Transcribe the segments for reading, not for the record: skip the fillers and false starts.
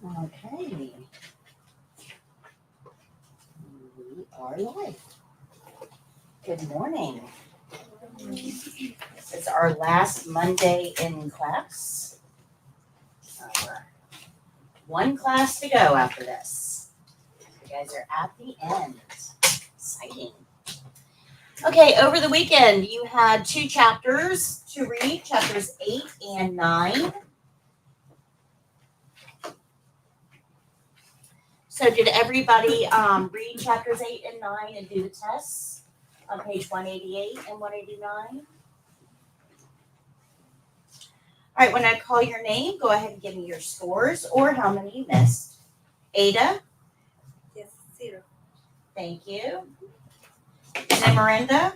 Okay. We are live. Good morning. This is our last Monday in class. One class to go after this. You guys are at the end. Exciting. Okay, over the weekend you had 2 chapters to read, chapters 8 and 9. So did everybody read chapters 8 and 9 and do the tests on page 188 and 189? All right, when I call your name, go ahead and give me your scores or how many you missed. Ada? Yes, 0. Thank you. Zimmerenda?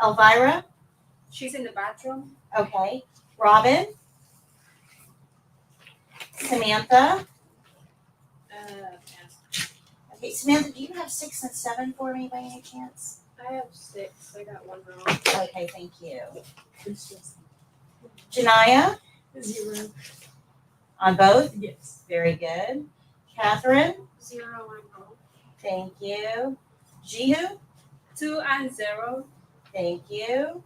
Elvira? She's in the bathroom. Okay. Robin? Samantha? Okay, Samantha, do you have 6 and 7 for me by any chance? I have 6. I got 1 wrong. Okay, thank you. Janaya? 0. On both? Yes. Very good. Catherine? 0 and wrong. Thank you. Jihu? 2 and 0. Thank you.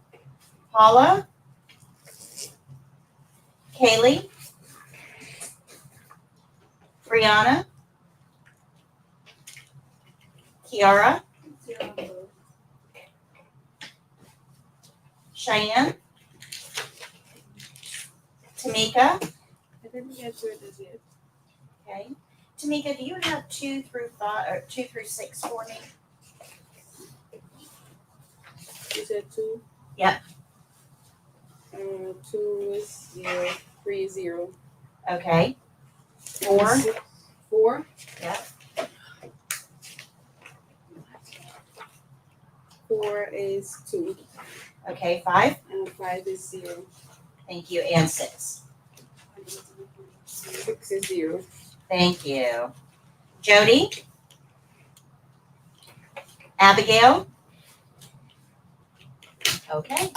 Paula? Kaylee? Brianna? Kiara? 0 and both. Cheyenne? Tamika? I didn't get through this yet. Okay. Tamika, do you have 2 through 5 or 2 through 6 for me? You said 2? Yep. 2 is 0. 3 is 0. Okay. 4? 4? Yep. 4 is 2. Okay, 5? And 5 is 0. Thank you. And 6? 6 is 0. Thank you. Jody? Abigail? Okay.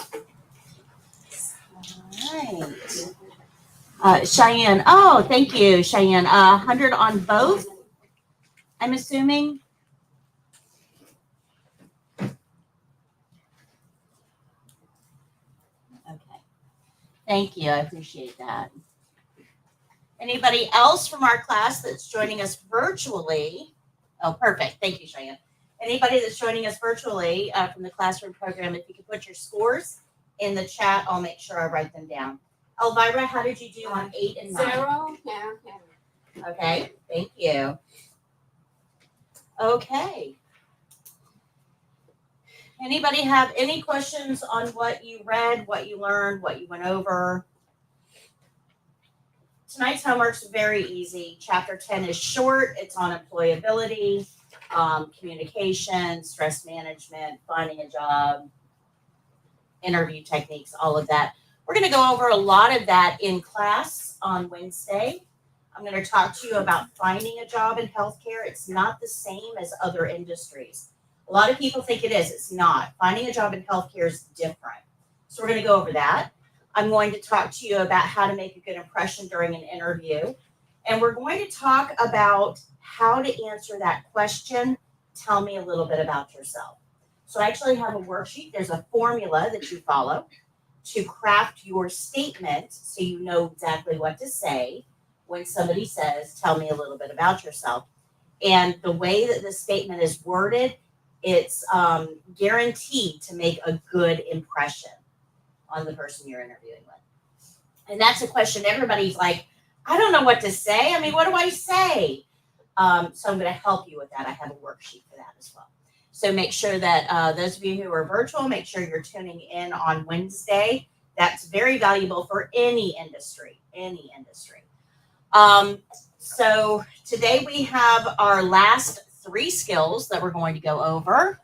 All right. Cheyenne. Oh, thank you, Cheyenne. 100 on both, I'm assuming. Okay. Thank you. I appreciate that. Anybody else from our class that's joining us virtually? Oh, perfect. Thank you, Cheyenne. Anybody that's joining us virtually from the classroom program, if you could put your scores in the chat, I'll make sure I write them down. Elvira, how did you do on 8 and 9? 0. Yeah. Okay, thank you. Okay. Anybody have any questions on what you read, what you learned, what you went over? Tonight's homework's very easy. Chapter 10 is short. It's on employability, communication, stress management, finding a job, interview techniques, all of that. We're going to go over a lot of that in class on Wednesday. I'm going to talk to you about finding a job in healthcare. It's not the same as other industries. A lot of people think it is. It's not. Finding a job in healthcare is different. So we're going to go over that. I'm going to talk to you about how to make a good impression during an interview. And we're going to talk about how to answer that question, tell me a little bit about yourself. So I actually have a worksheet. There's a formula that you follow to craft your statement so you know exactly what to say when somebody says, tell me a little bit about yourself. And the way that the statement is worded, it's guaranteed to make a good impression on the person you're interviewing with. And that's a question everybody's like, I don't know what to say. I mean, what do I say? So I'm going to help you with that. I have a worksheet for that as well. So make sure that those of you who are virtual, make sure you're tuning in on Wednesday. That's very valuable for any industry, So today we have our last 3 skills that we're going to go over.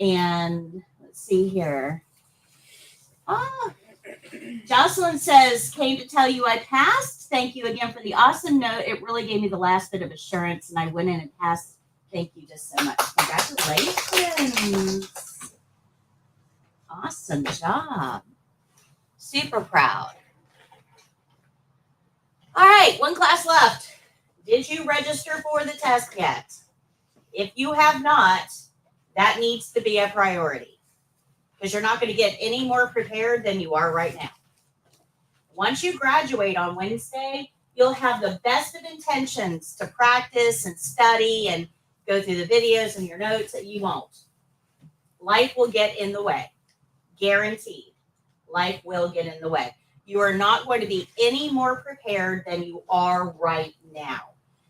And let's see here. Jocelyn says, came to tell you I passed. Thank you again for the awesome note. It really gave me the last bit of assurance, and I went in and passed. Thank you just so much. Congratulations. Awesome job. Super proud. All right, one class left. Did you register for the test yet? If you have not, that needs to be a priority because you're not going to get any more prepared than you are right now. Once you graduate on Wednesday, you'll have the best of intentions to practice and study and go through the videos and your notes that you won't. Life will get in the way. Guaranteed. Life will get in the way. You are not going to be any more prepared than you are right now.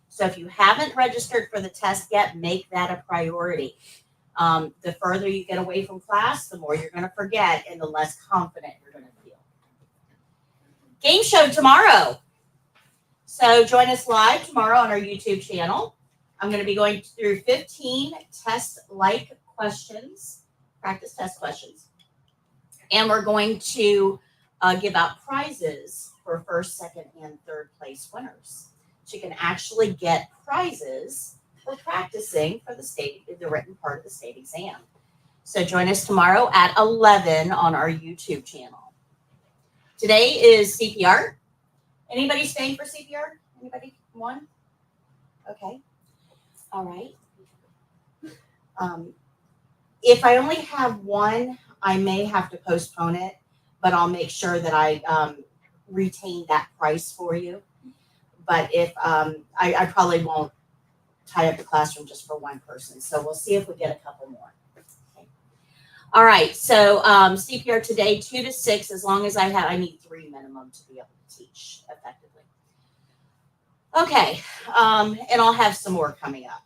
So if you haven't registered for the test yet, make that a priority. The further you get away from class, the more you're going to forget and the less confident you're going to feel. Game show tomorrow. So join us live tomorrow on our YouTube channel. I'm going to be going through 15 test-like questions, practice test questions. And we're going to give out prizes for first, second, and third place winners. So you can actually get prizes for practicing for the written part of the state exam. So join us tomorrow at 11 on our YouTube channel. Today is CPR. Anybody staying for CPR? Anybody? One? Okay. All right. If I only have one, I may have to postpone it, but I'll make sure that I retain that price for you. But if I probably won't tie up the classroom just for one person. So we'll see if we get a couple more. Okay. All right. So CPR today, 2 to 6, as long as I need 3 minimum to be able to teach effectively. Okay. And I'll have some more coming up.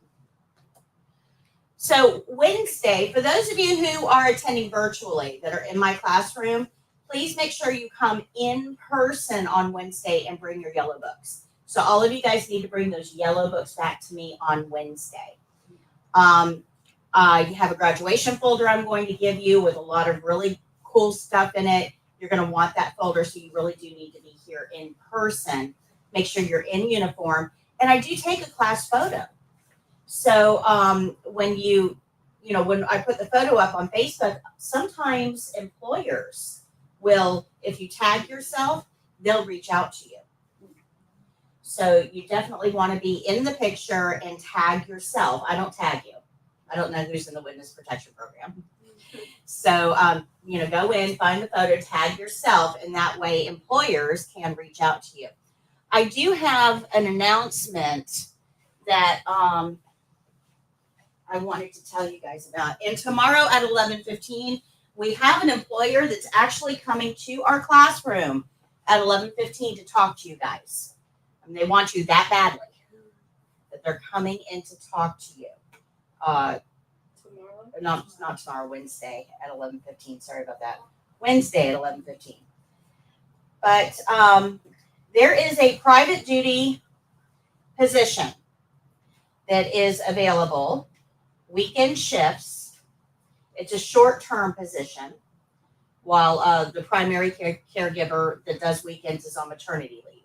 So Wednesday, for those of you who are attending virtually that are in my classroom, please make sure you come in person on Wednesday and bring your yellow books. So all of you guys need to bring those yellow books back to me on Wednesday. I have a graduation folder I'm going to give you with a lot of really cool stuff in it. You're going to want that folder, so you really do need to be here in person. Make sure you're in uniform. And I do take a class photo. So when when I put the photo up on Facebook, sometimes employers will, if you tag yourself, they'll reach out to you. So you definitely want to be in the picture and tag yourself. I don't tag you. I don't know who's in the witness protection program. So, go in, find the photo, tag yourself, and that way employers can reach out to you. I do have an announcement that I wanted to tell you guys about. And tomorrow at 11:15, we have an employer that's actually coming to our classroom at 11:15 to talk to you guys. And they want you that badly that they're coming in to talk to you. Tomorrow? Not tomorrow, Wednesday at 11:15. Sorry about that. Wednesday at 11:15. But there is a private duty position that is available, weekend shifts. It's a short-term position while the primary caregiver that does weekends is on maternity leave.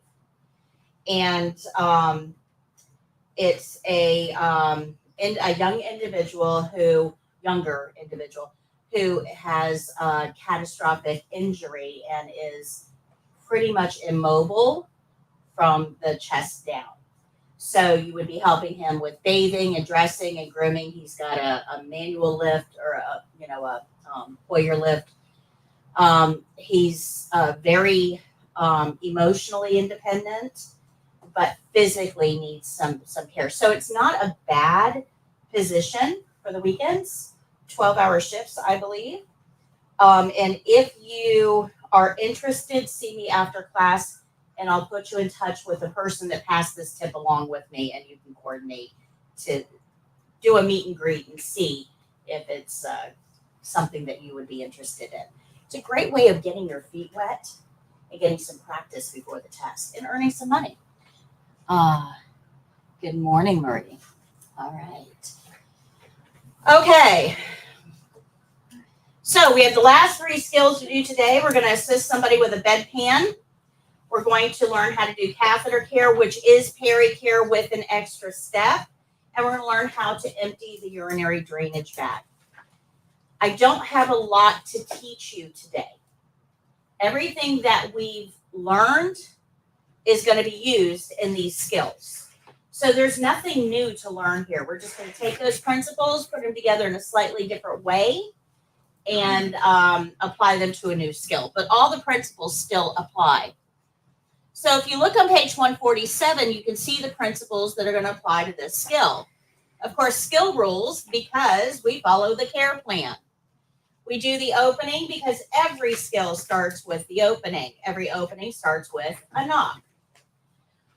And it's a younger individual who has a catastrophic injury and is pretty much immobile from the chest down. So you would be helping him with bathing and dressing and grooming. He's got a manual lift or a Hoyer lift. He's very emotionally independent, but physically needs some care. So it's not a bad position for the weekends, 12-hour shifts, I believe. And if you are interested, see me after class, and I'll put you in touch with the person that passed this tip along with me, and you can coordinate to do a meet and greet and see if it's something that you would be interested in. It's a great way of getting your feet wet and getting some practice before the test and earning some money. Good morning, Marie. All right. Okay. So we have the last 3 skills to do today. We're going to assist somebody with a bedpan. We're going to learn how to do catheter care, which is peri care with an extra step. And we're going to learn how to empty the urinary drainage bag. I don't have a lot to teach you today. Everything that we've learned is going to be used in these skills. So there's nothing new to learn here. We're just going to take those principles, put them together in a slightly different way, and apply them to a new skill. But all the principles still apply. So if you look on page 147, you can see the principles that are going to apply to this skill. Of course, skill rules because we follow the care plan. We do the opening because every skill starts with the opening. Every opening starts with a knock.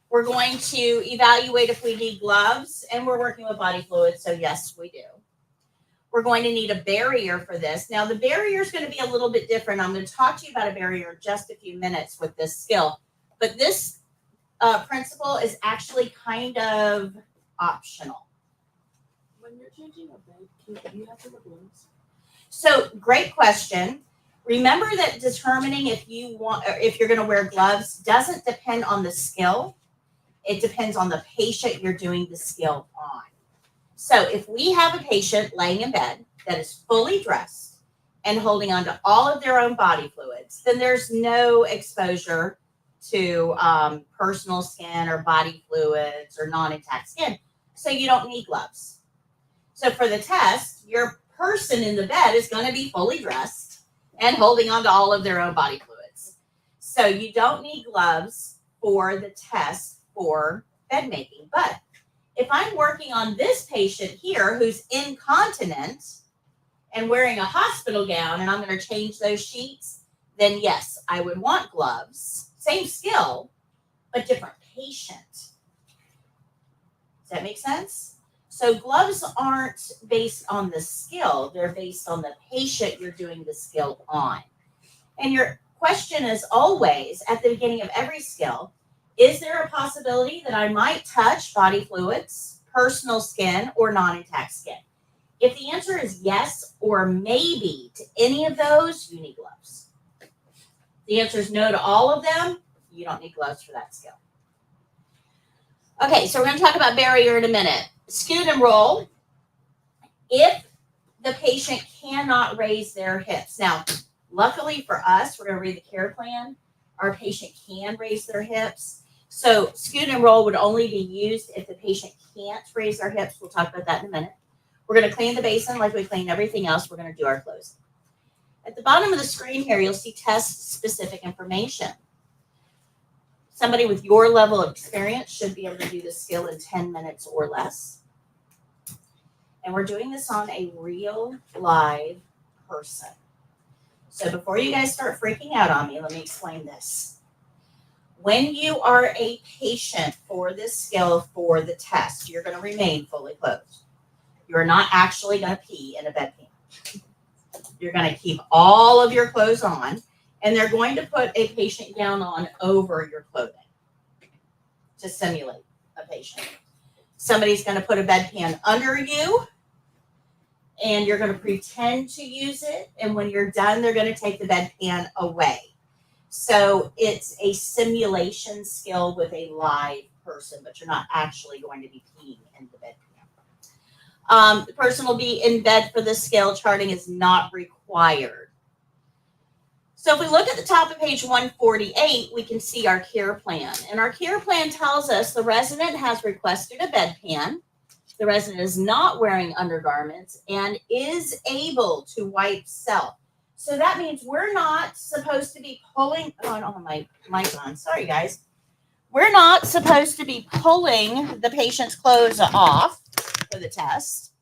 We're going to evaluate if we need gloves, and we're working with body fluids, so yes, we do. We're going to need a barrier for this. Now, the barrier is going to be a little bit different. I'm going to talk to you about a barrier in just a few minutes with this skill, but this principle is actually kind of optional. When you're changing a bed, do you have to wear gloves? So, great question. Remember that determining if you're going to wear gloves doesn't depend on the skill. It depends on the patient you're doing the skill on. So if we have a patient laying in bed that is fully dressed and holding on to all of their own body fluids, then there's no exposure to personal skin or body fluids or non-intact skin. So you don't need gloves. So for the test, your person in the bed is going to be fully dressed and holding on to all of their own body fluids. So you don't need gloves for the test for bed making. But if I'm working on this patient here who's incontinent and wearing a hospital gown and I'm going to change those sheets, then yes, I would want gloves. Same skill, but different patient. Does that make sense? So gloves aren't based on the skill. They're based on the patient you're doing the skill on. And your question is always, at the beginning of every skill, is there a possibility that I might touch body fluids, personal skin, or non-intact skin? If the answer is yes or maybe to any of those, you need gloves. If the answer is no to all of them, you don't need gloves for that skill. Okay, so we're going to talk about barrier in a minute. Scoot and roll. If the patient cannot raise their hips. Now, luckily for us, we're going to read the care plan. Our patient can raise their hips. So scoot and roll would only be used if the patient can't raise their hips. We'll talk about that in a minute. We're going to clean the basin like we clean everything else. We're going to do our closing. At the bottom of the screen here, you'll see test-specific information. Somebody with your level of experience should be able to do this skill in 10 minutes or less. And we're doing this on a real live person. So before you guys start freaking out on me, let me explain this. When you are a patient for this skill for the test, you're going to remain fully clothed. You're not actually going to pee in a bedpan. You're going to keep all of your clothes on, and they're going to put a patient gown on over your clothing to simulate a patient. Somebody's going to put a bedpan under you, and you're going to pretend to use it, and when you're done, they're going to take the bedpan away. So it's a simulation skill with a live person, but you're not actually going to be peeing in the bedpan. The person will be in bed for the skill. Charting is not required. So if we look at the top of page 148, we can see our care plan. And our care plan tells us the resident has requested a bedpan. The resident is not wearing undergarments and is able to wipe self. So that means we're not supposed to be pulling, oh, I don't have my mic on, sorry guys. We're not supposed to be pulling the patient's clothes off for the test.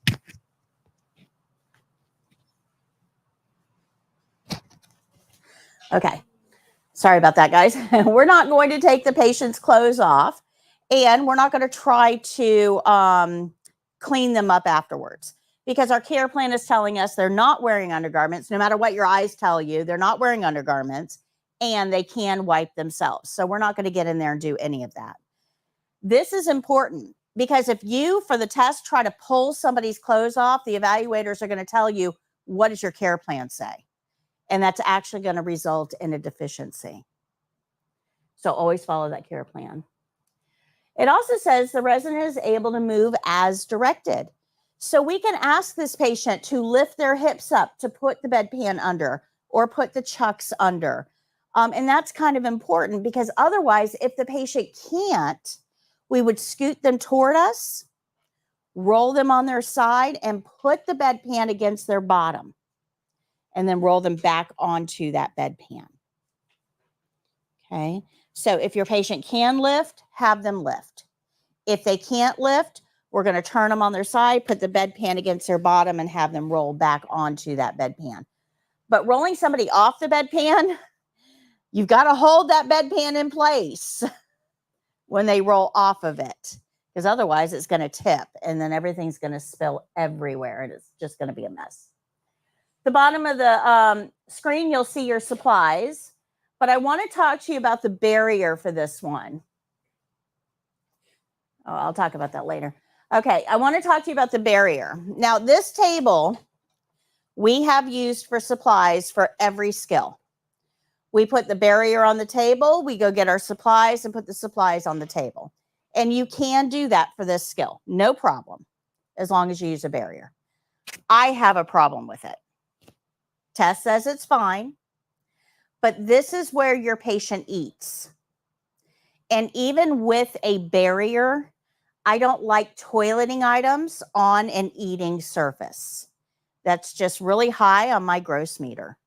Okay, sorry about that, guys. We're not going to take the patient's clothes off, and we're not going to try to clean them up afterwards. Because our care plan is telling us they're not wearing undergarments. No matter what your eyes tell you, they're not wearing undergarments and they can wipe themselves. So we're not going to get in there and do any of that. This is important because if you, for the test, try to pull somebody's clothes off, the evaluators are going to tell you, what does your care plan say? And that's actually going to result in a deficiency. So always follow that care plan. It also says the resident is able to move as directed. So we can ask this patient to lift their hips up to put the bedpan under or put the chucks under. And that's kind of important because otherwise, if the patient can't, we would scoot them toward us, roll them on their side, and put the bedpan against their bottom, and then roll them back onto that bedpan. Okay, so if your patient can lift, have them lift. If they can't lift, we're going to turn them on their side, put the bedpan against their bottom, and have them roll back onto that bedpan. But rolling somebody off the bedpan, you've got to hold that bedpan in place when they roll off of it, because otherwise it's going to tip and then everything's going to spill everywhere and it's just going to be a mess. The bottom of the screen, you'll see your supplies, but I want to talk to you about the barrier for this one. Oh, I'll talk about that later. Okay, I want to talk to you about the barrier. Now, this table we have used for supplies for every skill. We put the barrier on the table, we go get our supplies and put the supplies on the table. And you can do that for this skill, no problem, as long as you use a barrier. I have a problem with it. Tess says it's fine, but this is where your patient eats. And even with a barrier, I don't like toileting items on an eating surface. That's just really high on my gross meter.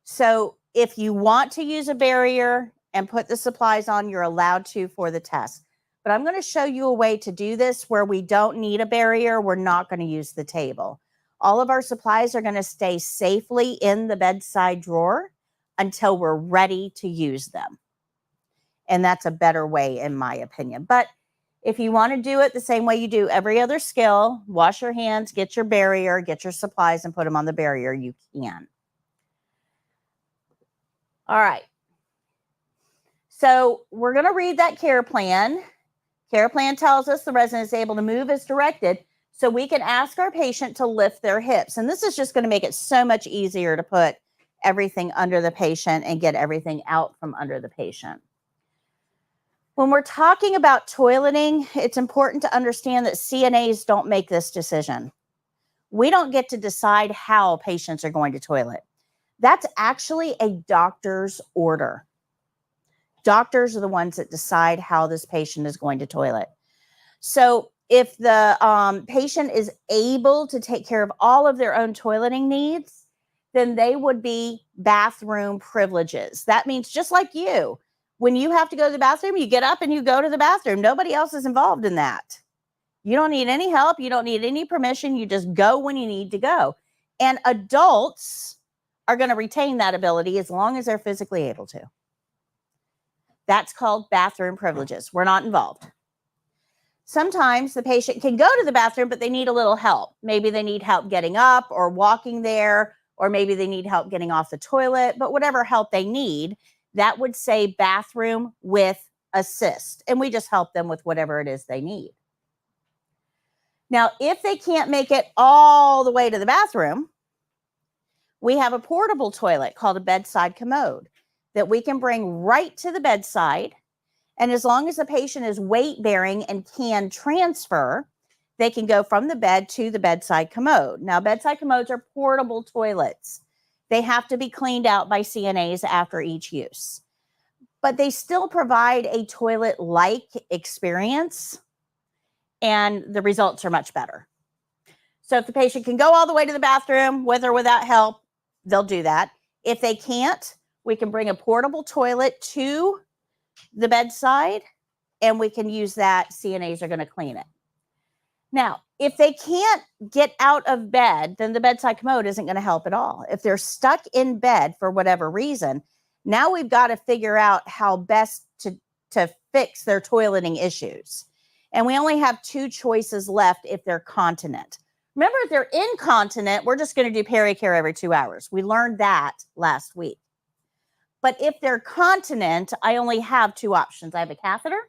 So if you want to use a barrier and put the supplies on, you're allowed to for the test. But I'm going to show you a way to do this where we don't need a barrier. We're not going to use the table. All of our supplies are going to stay safely in the bedside drawer until we're ready to use them. And that's a better way, in my opinion. But if you want to do it the same way you do every other skill, wash your hands, get your barrier, get your supplies, and put them on the barrier, you can. All right. So we're going to read that care plan. Care plan tells us the resident is able to move as directed, so we can ask our patient to lift their hips. And this is just going to make it so much easier to put everything under the patient and get everything out from under the patient. When we're talking about toileting, it's important to understand that CNAs don't make this decision. We don't get to decide how patients are going to toilet. That's actually a doctor's order. Doctors are the ones that decide how this patient is going to toilet. So if the patient is able to take care of all of their own toileting needs, then they would be bathroom privileges. That means just like you, when you have to go to the bathroom, you get up and you go to the bathroom. Nobody else is involved in that. You don't need any help. You don't need any permission. You just go when you need to go. And adults are going to retain that ability as long as they're physically able to. That's called bathroom privileges. We're not involved. Sometimes the patient can go to the bathroom, but they need a little help. Maybe they need help getting up or walking there, or maybe they need help getting off the toilet, but whatever help they need, that would say bathroom with assist. And we just help them with whatever it is they need. Now, if they can't make it all the way to the bathroom, we have a portable toilet called a bedside commode that we can bring right to the bedside. And as long as the patient is weight bearing and can transfer, they can go from the bed to the bedside commode. Now, bedside commodes are portable toilets. They have to be cleaned out by CNAs after each use, but they still provide a toilet-like experience, and the results are much better. So if the patient can go all the way to the bathroom with or without help, they'll do that. If they can't, we can bring a portable toilet to the bedside and we can use that. CNAs are going to clean it. Now, if they can't get out of bed, then the bedside commode isn't going to help at all. If they're stuck in bed for whatever reason, now we've got to figure out how best to fix their toileting issues. And we only have two choices left if they're continent. Remember, if they're incontinent, we're just going to do pericare every 2 hours. We learned that last week. But if they're continent, I only have two options. I have a catheter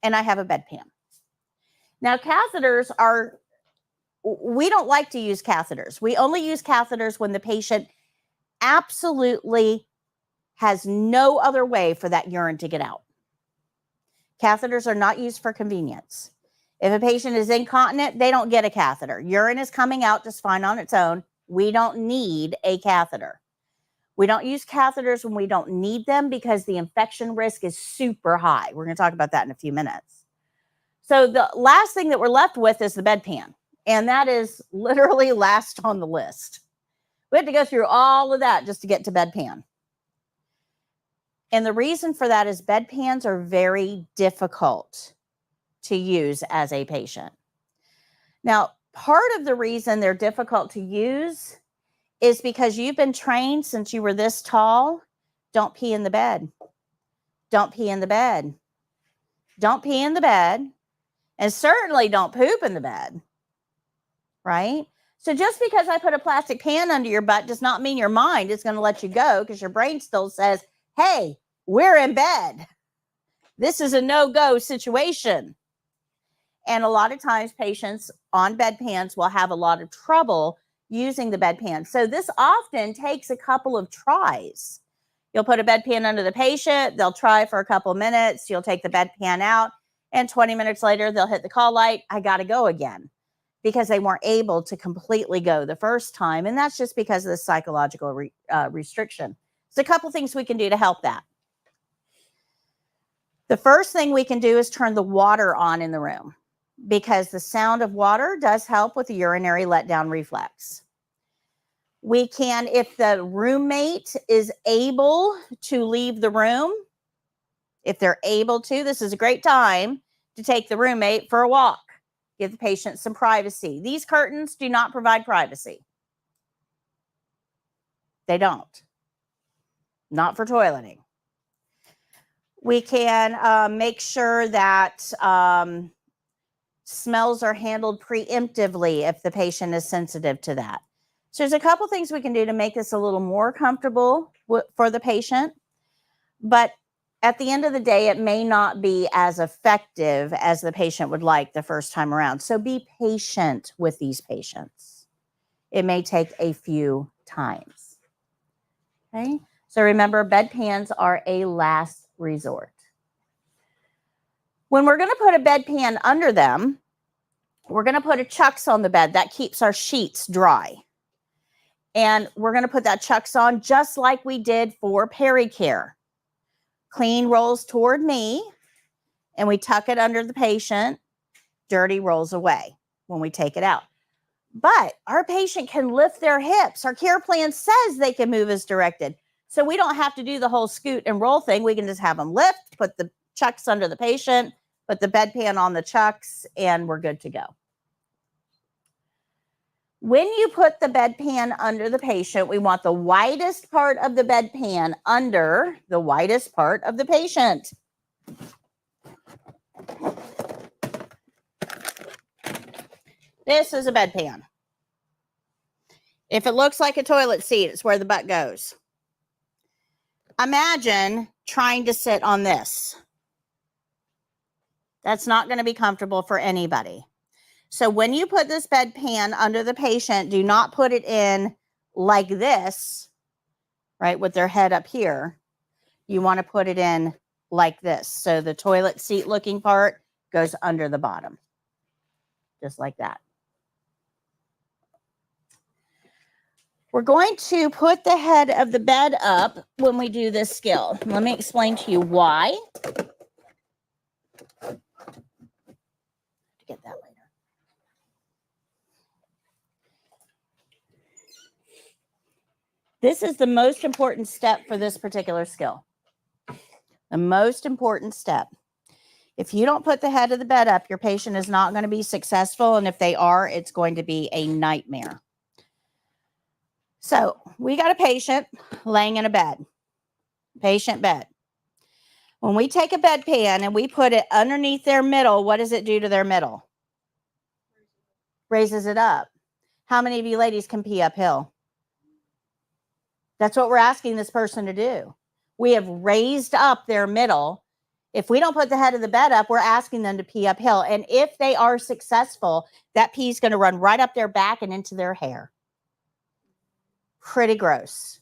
and I have a bedpan. Now, catheters we don't like to use catheters. We only use catheters when the patient absolutely has no other way for that urine to get out. Catheters are not used for convenience. If a patient is incontinent, they don't get a catheter. Urine is coming out just fine on its own. We don't need a catheter. We don't use catheters when we don't need them because the infection risk is super high. We're going to talk about that in a few minutes. So the last thing that we're left with is the bedpan. And that is literally last on the list. We have to go through all of that just to get to bedpan. And the reason for that is bedpans are very difficult to use as a patient. Now, part of the reason they're difficult to use is because you've been trained since you were this tall. Don't pee in the bed. Don't pee in the bed. Don't pee in the bed. And certainly don't poop in the bed. Right? So just because I put a plastic pan under your butt does not mean your mind is going to let you go, because your brain still says, hey, we're in bed. This is a no-go situation. And a lot of times patients on bedpans will have a lot of trouble using the bedpan. So this often takes a couple of tries. You'll put a bedpan under the patient. They'll try for a couple of minutes. You'll take the bedpan out. And 20 minutes later, they'll hit the call light. I got to go again, because they weren't able to completely go the first time. And that's just because of the psychological restriction. So a couple things we can do to help that. The first thing we can do is turn the water on in the room, because the sound of water does help with the urinary letdown reflex. We can, if the roommate is able to leave the room, if they're able to, this is a great time to take the roommate for a walk. Give the patient some privacy. These curtains do not provide privacy. They don't. Not for toileting. We can make sure that smells are handled preemptively if the patient is sensitive to that. So there's a couple things we can do to make this a little more comfortable for the patient. But at the end of the day, it may not be as effective as the patient would like the first time around. So be patient with these patients. It may take a few times. Okay? So remember, bedpans are a last resort. When we're going to put a bedpan under them, we're going to put a chucks on the bed. That keeps our sheets dry. And we're going to put that chucks on just like we did for pericare. Clean rolls toward me, and we tuck it under the patient. Dirty rolls away when we take it out. But our patient can lift their hips. Our care plan says they can move as directed. So we don't have to do the whole scoot and roll thing. We can just have them lift, put the chucks under the patient, put the bedpan on the chucks, and we're good to go. When you put the bedpan under the patient, we want the widest part of the bedpan under the widest part of the patient. This is a bedpan. If it looks like a toilet seat, it's where the butt goes. Imagine trying to sit on this. That's not going to be comfortable for anybody. So when you put this bedpan under the patient, do not put it in like this, right, with their head up here. You want to put it in like this. So the toilet seat looking part goes under the bottom, just like that. We're going to put the head of the bed up when we do this skill. Let me explain to you why. Get that later. This is the most important step for this particular skill. The most important step. If you don't put the head of the bed up, your patient is not going to be successful. And if they are, it's going to be a nightmare. So we got a patient laying in a bed. Patient bed. When we take a bedpan and we put it underneath their middle, what does it do to their middle? Raises it up. How many of you ladies can pee uphill? That's what we're asking this person to do. We have raised up their middle. If we don't put the head of the bed up, we're asking them to pee uphill. And if they are successful, that pee is going to run right up their back and into their hair. Pretty gross.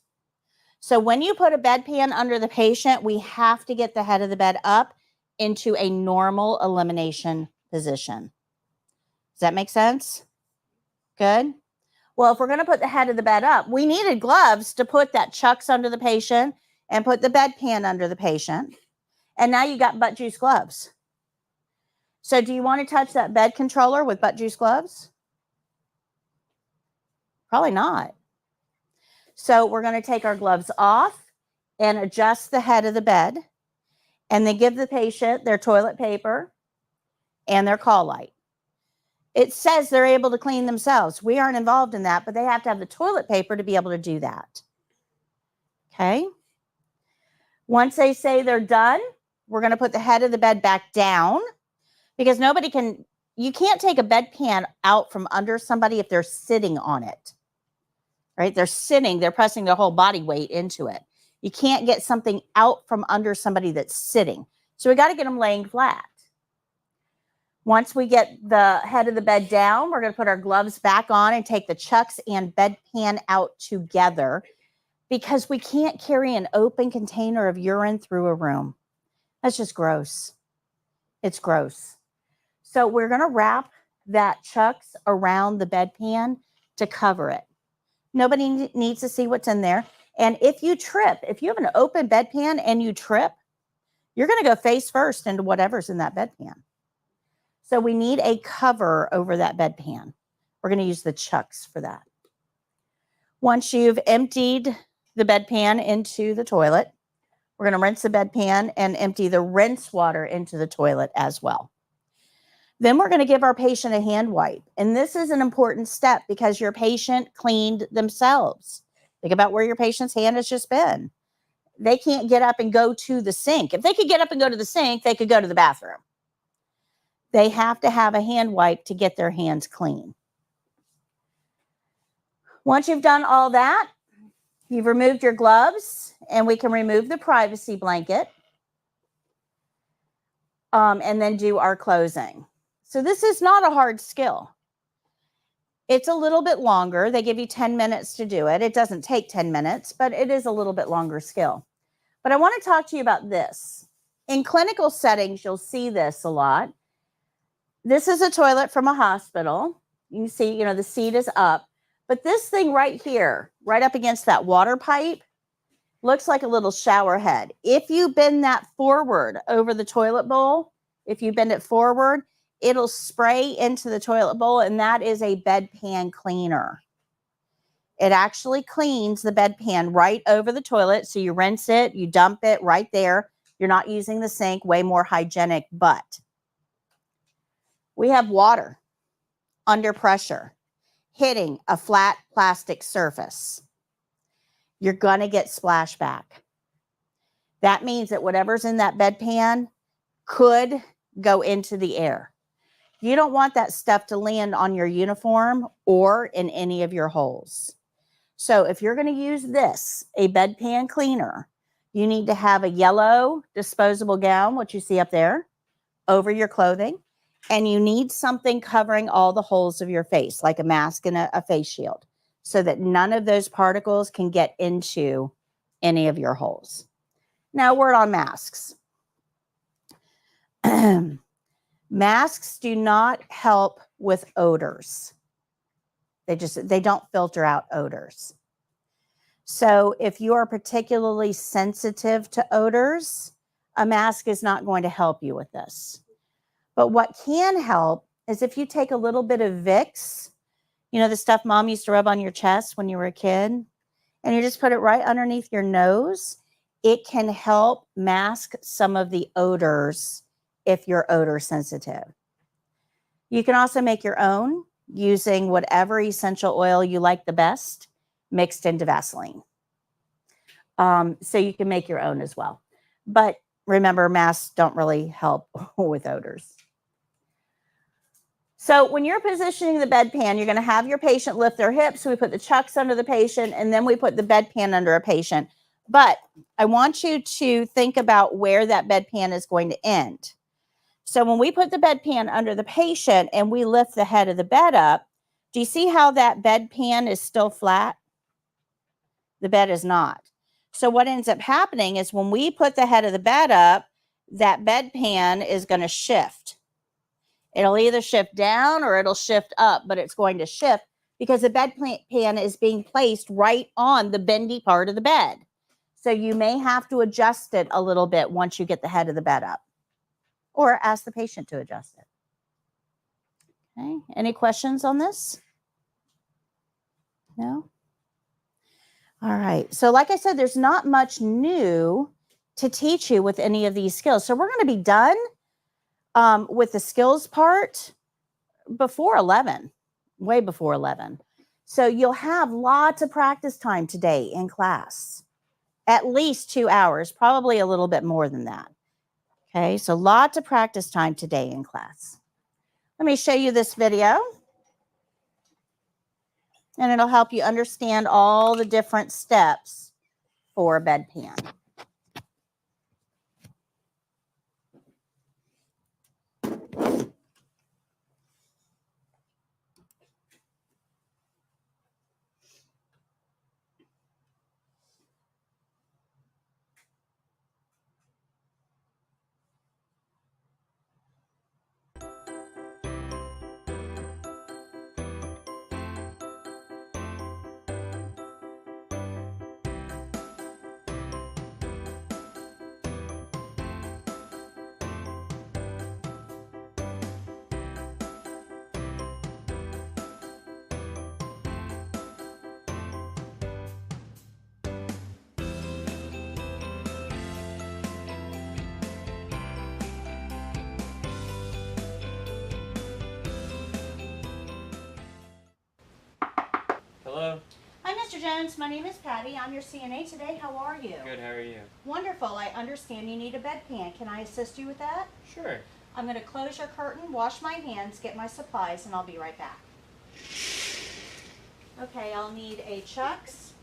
So when you put a bedpan under the patient, we have to get the head of the bed up into a normal elimination position. Does that make sense? Good. Well, if we're going to put the head of the bed up, we needed gloves to put that chucks under the patient and put the bedpan under the patient. And now you got butt juice gloves. So do you want to touch that bed controller with butt juice gloves? Probably not. So we're going to take our gloves off and adjust the head of the bed, and then give the patient their toilet paper and their call light. It says they're able to clean themselves. We aren't involved in that, but they have to have the toilet paper to be able to do that. Okay. Once they say they're done, we're going to put the head of the bed back down, because you can't take a bedpan out from under somebody if they're sitting on it, right? They're pressing their whole body weight into it. You can't get something out from under somebody that's sitting. So we got to get them laying flat. Once we get the head of the bed down, we're going to put our gloves back on and take the chucks and bedpan out together, because we can't carry an open container of urine through a room. That's just gross. It's gross. So we're going to wrap that chucks around the bedpan to cover it. Nobody needs to see what's in there. And if you have an open bedpan and you trip, you're going to go face first into whatever's in that bedpan. So we need a cover over that bedpan. We're going to use the chucks for that. Once you've emptied the bedpan into the toilet, we're going to rinse the bedpan and empty the rinse water into the toilet as well. Then we're going to give our patient a hand wipe. And this is an important step because your patient cleaned themselves. Think about where your patient's hand has just been. They can't get up and go to the sink. If they could get up and go to the sink, they could go to the bathroom. They have to have a hand wipe to get their hands clean. Once you've done all that, you've removed your gloves, and we can remove the privacy blanket and then do our closing. So this is not a hard skill. It's a little bit longer. They give you 10 minutes to do it. It doesn't take 10 minutes, but it is a little bit longer skill. But I want to talk to you about this. In clinical settings, you'll see this a lot. This is a toilet from a hospital. You can see, the seat is up. But this thing right here, right up against that water pipe, looks like a little shower head. If you bend that forward over the toilet bowl, if you bend it forward, it'll spray into the toilet bowl, and that is a bedpan cleaner. It actually cleans the bedpan right over the toilet. So you rinse it, you dump it right there. You're not using the sink, way more hygienic, but we have water under pressure hitting a flat plastic surface. You're going to get splashback. That means that whatever's in that bedpan could go into the air. You don't want that stuff to land on your uniform or in any of your holes. So if you're going to use this, a bedpan cleaner, you need to have a yellow disposable gown, what you see up there, over your clothing. And you need something covering all the holes of your face, like a mask and a face shield, so that none of those particles can get into any of your holes. Now, a word on masks. Masks do not help with odors. They don't filter out odors. So if you are particularly sensitive to odors, a mask is not going to help you with this. But what can help is if you take a little bit of Vicks, the stuff mom used to rub on your chest when you were a kid, and you just put it right underneath your nose, it can help mask some of the odors if you're odor sensitive. You can also make your own using whatever essential oil you like the best mixed into Vaseline. So you can make your own as well. But remember, masks don't really help with odors. So when you're positioning the bedpan, you're going to have your patient lift their hips. So we put the chucks under the patient, and then we put the bedpan under a patient. But I want you to think about where that bedpan is going to end. So when we put the bedpan under the patient and we lift the head of the bed up, do you see how that bedpan is still flat? The bed is not. So what ends up happening is when we put the head of the bed up, that bedpan is going to shift. It'll either shift down or it'll shift up, but it's going to shift because the bedpan is being placed right on the bendy part of the bed. So you may have to adjust it a little bit once you get the head of the bed up, or ask the patient to adjust it. Okay, any questions on this? No? All right, so like I said, there's not much new to teach you with any of these skills. So we're going to be done with the skills part before 11, way before 11. So you'll have lots of practice time today in class, at least 2 hours, probably a little bit more than that. Okay, so lots of practice time today in class. Let me show you this video, and it'll help you understand all the different steps for a bedpan. Hello. Hi, Mr. Jones. My name is Patty. I'm your CNA today. How are you? Good, how are you? Wonderful. I understand you need a bedpan. Can I assist you with that? Sure. I'm going to close your curtain, wash my hands, get my supplies, and I'll be right back. Okay, I'll need a Chucks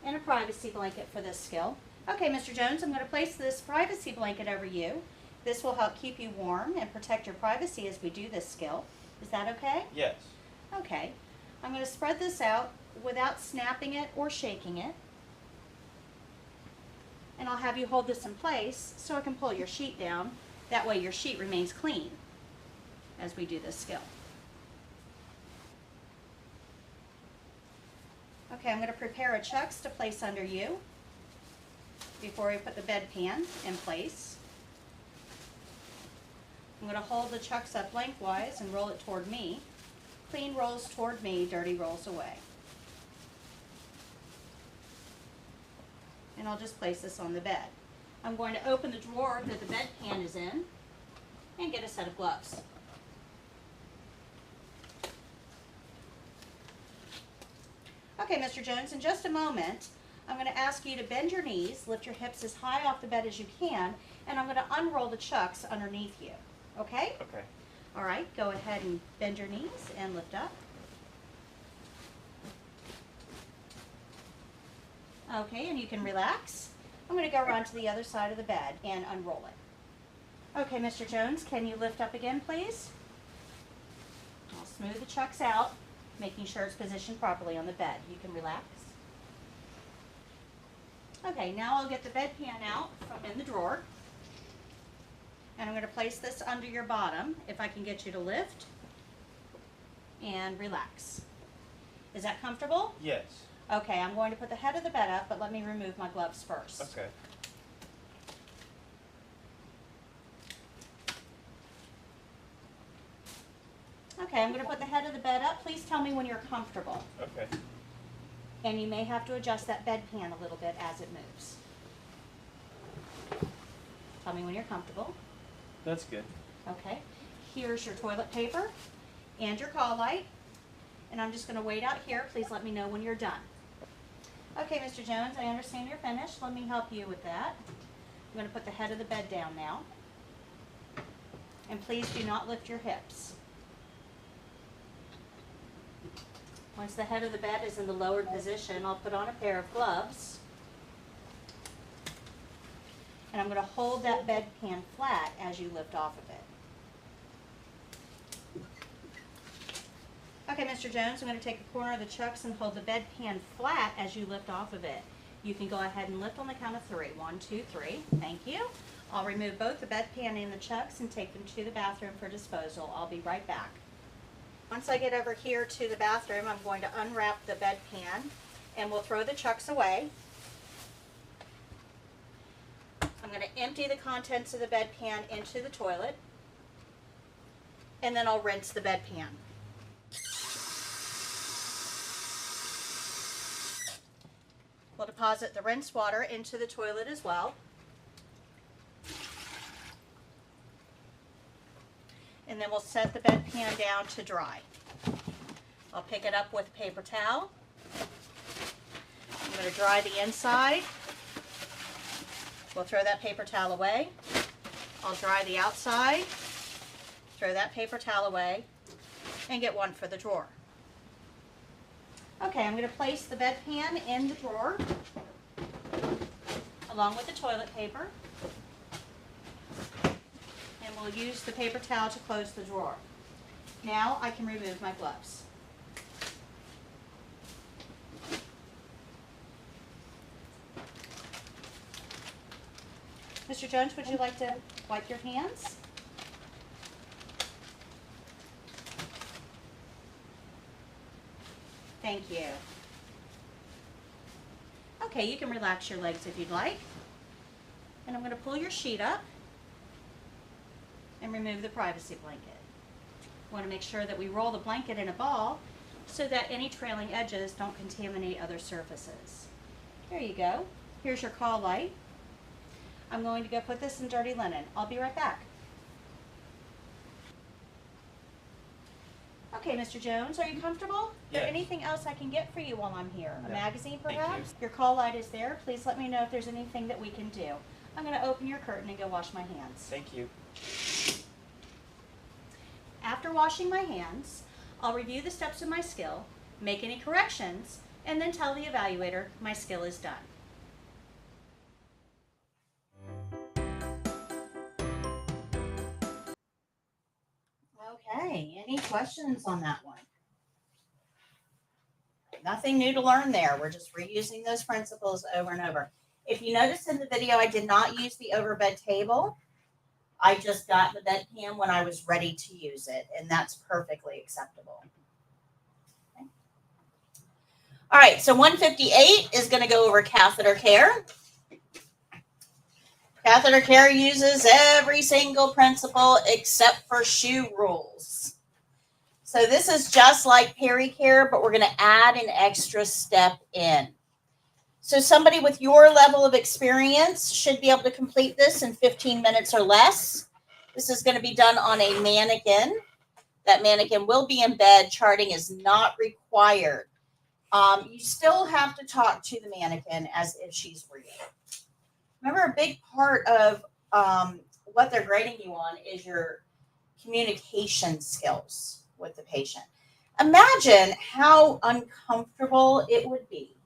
and a privacy blanket for this skill. Okay, Mr. Jones, I'm going to place this privacy blanket over you. This will help keep you warm and protect your privacy as we do this skill. Is that okay? Yes. Okay. I'm going to spread this out without snapping it or shaking it. And I'll have you hold this in place so I can pull your sheet down. That way your sheet remains clean as we do this skill. Okay, I'm going to prepare a Chucks to place under you before we put the bedpan in place. I'm going to hold the Chucks up lengthwise and roll it toward me. Clean rolls toward me, dirty rolls away. And I'll just place this on the bed. I'm going to open the drawer that the bedpan is in and get a set of gloves. Okay, Mr. Jones, in just a moment, I'm going to ask you to bend your knees, lift your hips as high off the bed as you can, and I'm going to unroll the Chucks underneath you. Okay? Okay. All right, go ahead and bend your knees and lift up. Okay, and you can relax. I'm going to go around to the other side of the bed and unroll it. Okay, Mr. Jones, can you lift up again, please? I'll smooth the Chucks out, making sure it's positioned properly on the bed. You can relax. Okay, now I'll get the bedpan out from in the drawer. And I'm going to place this under your bottom, if I can get you to lift and relax. Is that comfortable? Yes. Okay, I'm going to put the head of the bed up, but let me remove my gloves first. Okay. Okay, I'm going to put the head of the bed up. Please tell me when you're comfortable. Okay. And you may have to adjust that bedpan a little bit as it moves. Tell me when you're comfortable. That's good. Okay, here's your toilet paper and your call light. And I'm just going to wait out here. Please let me know when you're done. Okay, Mr. Jones, I understand you're finished. Let me help you with that. I'm going to put the head of the bed down now. And please do not lift your hips. Once the head of the bed is in the lowered position, I'll put on a pair of gloves. And I'm going to hold that bedpan flat as you lift off of it. Okay, Mr. Jones, I'm going to take a corner of the Chucks and hold the bedpan flat as you lift off of it. You can go ahead and lift on the count of 3. 1, 2, 3. Thank you. I'll remove both the bedpan and the Chucks and take them to the bathroom for disposal. I'll be right back. Once I get over here to the bathroom, I'm going to unwrap the bedpan and we'll throw the chucks away. I'm going to empty the contents of the bedpan into the toilet, and then I'll rinse the bedpan. We'll deposit the rinsed water into the toilet as well. And then we'll set the bedpan down to dry. I'll pick it up with a paper towel. I'm going to dry the inside. We'll throw that paper towel away. I'll dry the outside, throw that paper towel away, and get one for the drawer. Okay, I'm going to place the bedpan in the drawer along with the toilet paper. And we'll use the paper towel to close the drawer. Now I can remove my gloves. Mr. Jones, would you like to wipe your hands? Thank you. Okay, you can relax your legs if you'd like. And I'm going to pull your sheet up and remove the privacy blanket. We want to make sure that we roll the blanket in a ball so that any trailing edges don't contaminate other surfaces. There you go. Here's your call light. I'm going to go put this in dirty linen. I'll be right back. Okay, Mr. Jones, are you comfortable? Is there Yes. anything else I can get for you while I'm here? A No. magazine, Thank you. perhaps? Your call light is there. Please let me know if there's anything that we can do. I'm going to open your curtain and go wash my hands. Thank you. After washing my hands, I'll review the steps of my skill, make any corrections, and then tell the evaluator my skill is done. Okay, any questions on that one? Nothing new to learn there. We're just reusing those principles over and over. If you notice in the video, I did not use the overbed table. I just got the bedpan when I was ready to use it, and that's perfectly acceptable. Okay. All right, so 158 is going to go over catheter care. Catheter care uses every single principle except for shoe rules. So this is just like peri-care, but we're going to add an extra step in. So somebody with your level of experience should be able to complete this in 15 minutes or less. This is going to be done on a mannequin. That mannequin will be in bed. Charting is not required. You still have to talk to the mannequin as if she's real. Remember, a big part of what they're grading you on is your communication skills with the patient. Imagine how uncomfortable it would be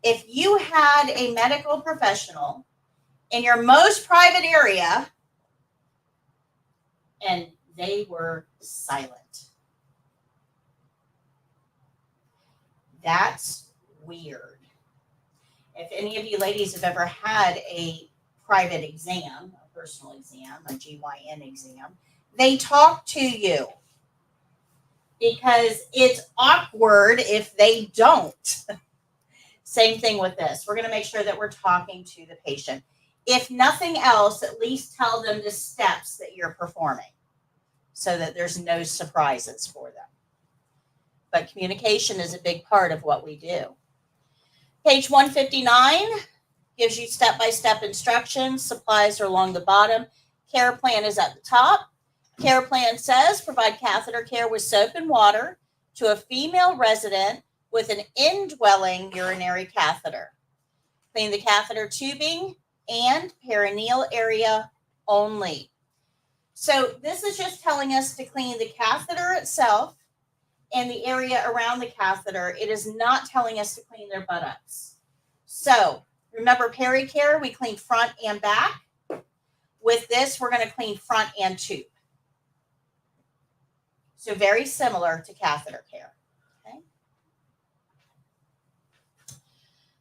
if you had a medical professional in your most private area and they were silent. That's weird. If any of you ladies have ever had a private exam, a personal exam, a GYN exam, they talk to you because it's awkward if they don't. Same thing with this. We're going to make sure that we're talking to the patient. If nothing else, at least tell them the steps that you're performing so that there's no surprises for them. But communication is a big part of what we do. Page 159 gives you step-by-step instructions. Supplies are along the bottom. Care plan is at the top. Care plan says provide catheter care with soap and water to a female resident with an indwelling urinary catheter. Clean the catheter tubing and perineal area only. So this is just telling us to clean the catheter itself and the area around the catheter. It is not telling us to clean their buttocks. So remember, peri-care, we clean front and back. With this, we're going to clean front and tube. So very similar to catheter care. Okay.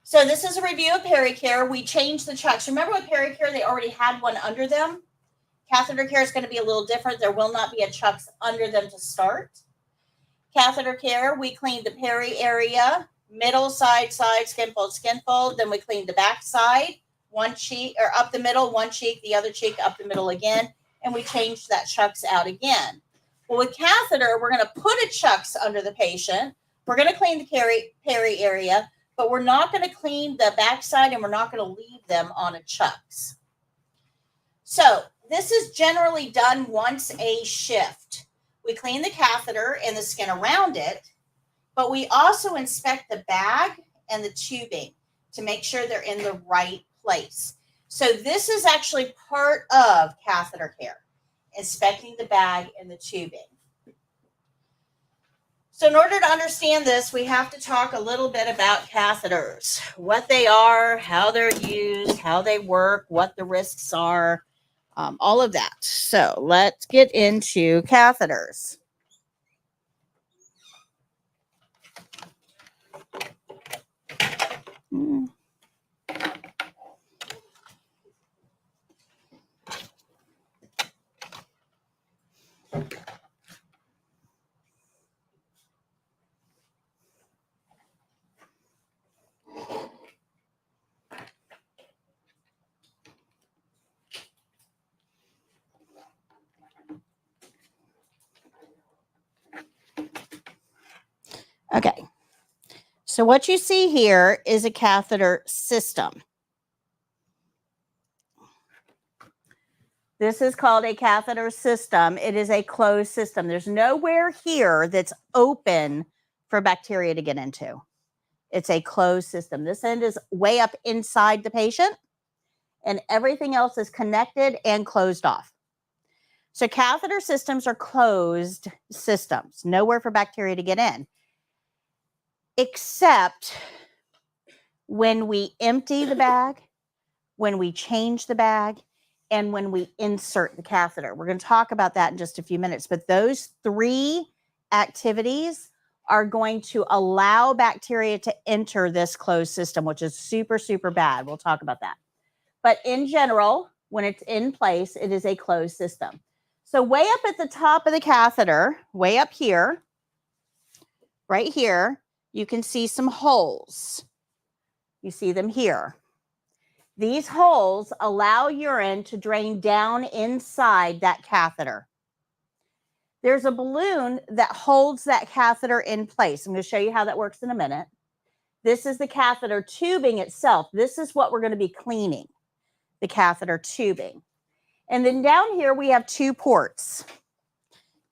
So this is a review of peri-care. We changed the chucks. Remember with peri-care, they already had one under them. Catheter care is going to be a little different. There will not be a chucks under them to start. Catheter care, we clean the peri area, middle, side, skin fold. Then we clean the back side, one cheek, or up the middle, one cheek, the other cheek, up the middle again. And we change that chucks out again. Well, with catheter, we're going to put a chucks under the patient. We're going to clean the peri area, but we're not going to clean the backside and we're not going to leave them on a chucks. So this is generally done once a shift. We clean the catheter and the skin around it, but we also inspect the bag and the tubing to make sure they're in the right place. So this is actually part of catheter care, inspecting the bag and the tubing. So in order to understand this, we have to talk a little bit about catheters, what they are, how they're used, how they work, what the risks are, all of that. So let's get into catheters. Okay, so what you see here is a catheter system. This is called a catheter system. It is a closed system. There's nowhere here that's open for bacteria to get into. It's a closed system. This end is way up inside the patient, and everything else is connected and closed off. So catheter systems are closed systems, nowhere for bacteria to get in, except when we empty the bag, when we change the bag, and when we insert the catheter. We're going to talk about that in just a few minutes, but those three activities are going to allow bacteria to enter this closed system, which is super, super bad. We'll talk about that. But in general, when it's in place, it is a closed system. So way up at the top of the catheter, way up here, right here, you can see some holes. You see them here. These holes allow urine to drain down inside that catheter. There's a balloon that holds that catheter in place. I'm going to show you how that works in a minute. This is the catheter tubing itself. This is what we're going to be cleaning, the catheter tubing. And then down here, we have two ports.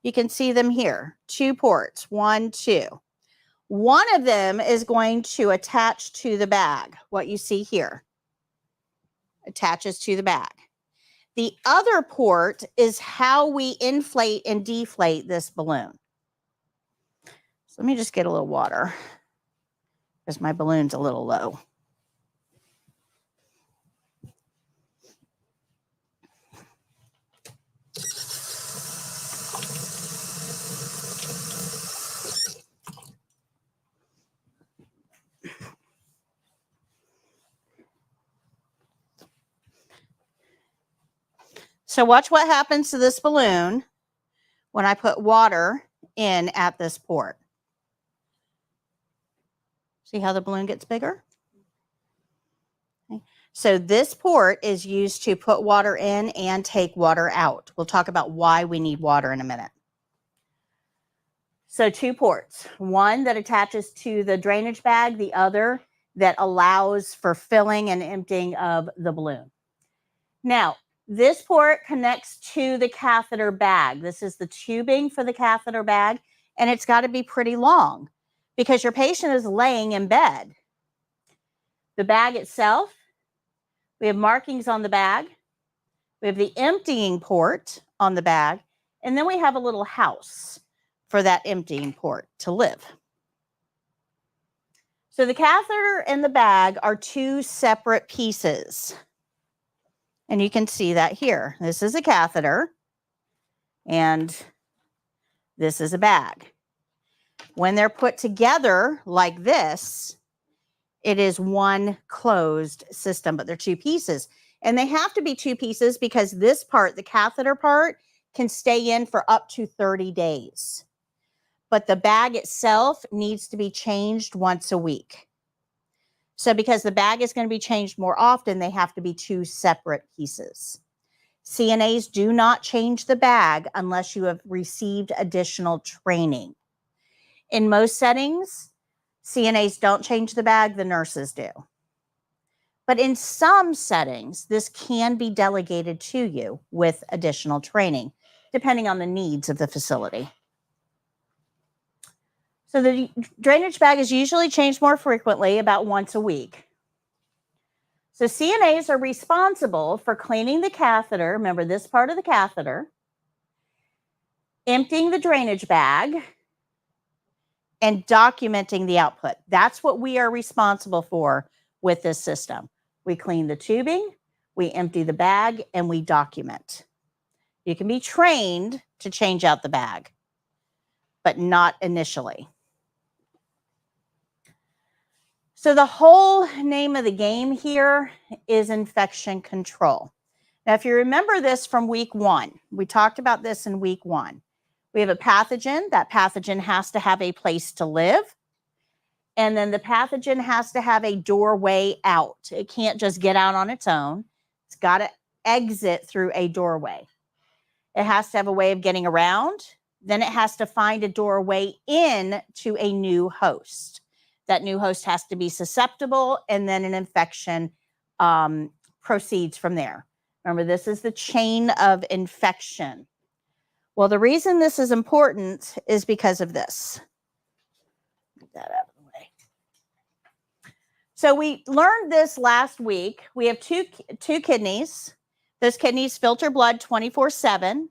You can see them here, two ports, 1, 2. One of them is going to attach to the bag, what you see here. Attaches to the bag. The other port is how we inflate and deflate this balloon. So let me just get a little water because my balloon's a little low. So watch what happens to this balloon when I put water in at this port. See how the balloon gets bigger? Okay. So this port is used to put water in and take water out. We'll talk about why we need water in a minute. So two ports, one that attaches to the drainage bag, the other that allows for filling and emptying of the balloon. Now, this port connects to the catheter bag. This is the tubing for the catheter bag, and it's got to be pretty long because your patient is laying in bed. The bag itself, we have markings on the bag. We have the emptying port on the bag, and then we have a little house for that emptying port to live. So the catheter and the bag are two separate pieces. And you can see that here. This is a catheter, and this is a bag. When they're put together like this, it is one closed system, but they're two pieces. And they have to be two pieces because this part, the catheter part, can stay in for up to 30 days. but the bag itself needs to be changed once a week. So because the bag is going to be changed more often, they have to be two separate pieces. CNAs do not change the bag unless you have received additional training. In most settings, CNAs don't change the bag, the nurses do. But in some settings, this can be delegated to you with additional training, depending on the needs of the facility. So the drainage bag is usually changed more frequently, about once a week. So CNAs are responsible for cleaning the catheter, remember this part of the catheter, emptying the drainage bag, and documenting the output. That's what we are responsible for with this system. We clean the tubing, we empty the bag, and we document. You can be trained to change out the bag, but not initially. So the whole name of the game here is infection control. Now, if you remember this from week 1, we talked about this in week 1. We have a pathogen. That pathogen has to have a place to live. And then the pathogen has to have a doorway out. It can't just get out on its own. It's got to exit through a doorway. It has to have a way of getting around. Then it has to find a doorway in to a new host. That new host has to be susceptible, and then an infection proceeds from there. Remember, this is the chain of infection. Well, the reason this is important is because of this. Get that out of the way. So we learned this last week. We have two kidneys. Those kidneys filter blood 24/7.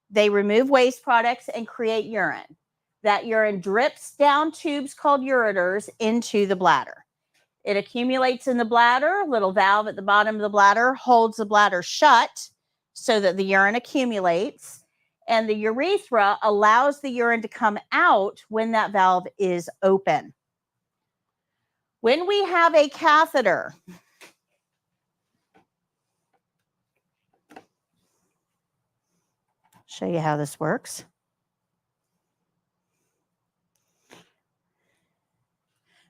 They remove waste products and create urine. That urine drips down tubes called ureters into the bladder. It accumulates in the bladder. A little valve at the bottom of the bladder holds the bladder shut so that the urine accumulates. And the urethra allows the urine to come out when that valve is open. When we have a catheter, show you how this works.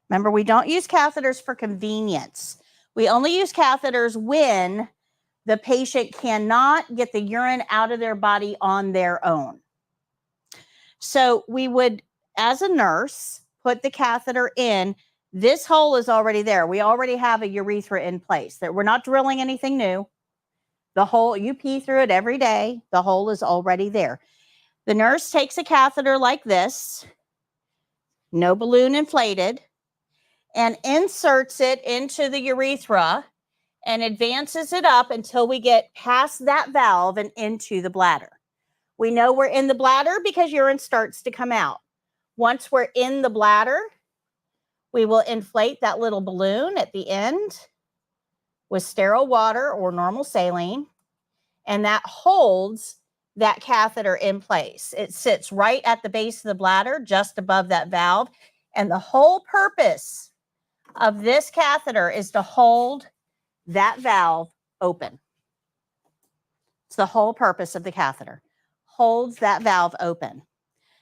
Remember, we don't use catheters for convenience. We only use catheters when the patient cannot get the urine out of their body on their own. So we would, as a nurse, put the catheter in. This hole is already there. We already have a urethra in place. We're not drilling anything new. The hole, you pee through it every day. The hole is already there. The nurse takes a catheter like this, no balloon inflated, and inserts it into the urethra and advances it up until we get past that valve and into the bladder. We know we're in the bladder because urine starts to come out. Once we're in the bladder, we will inflate that little balloon at the end with sterile water or normal saline, and that holds that catheter in place. It sits right at the base of the bladder, just above that valve, and the whole purpose of this catheter is to hold that valve open. It's the whole purpose of the catheter. Holds that valve open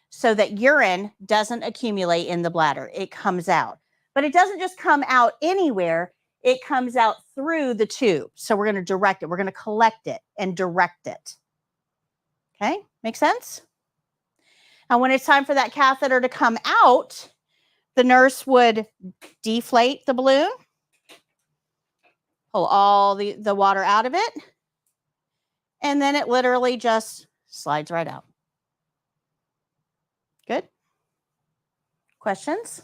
so that urine doesn't accumulate in the bladder. It comes out. But it doesn't just come out anywhere. It comes out through the tube. So we're going to direct it. We're going to collect it and direct it. Okay? Make sense? And when it's time for that catheter to come out, the nurse would deflate the balloon, pull all the water out of it, and then it literally just slides right out. Good? Questions?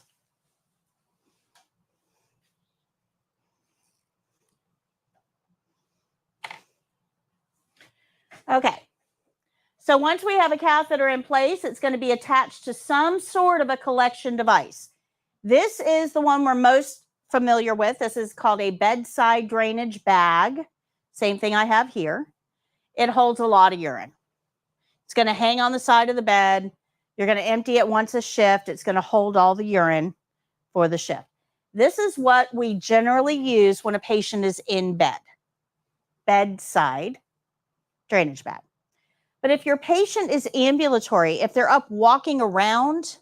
Okay. So once we have a catheter in place, it's going to be attached to some sort of a collection device. This is the one we're most familiar with. This is called a bedside drainage bag. Same thing I have here. It holds a lot of urine. It's going to hang on the side of the bed. You're going to empty it once a shift. It's going to hold all the urine for the shift. This is what we generally use when a patient is in bed. Bedside drainage bag. But if your patient is ambulatory, if they're up walking around,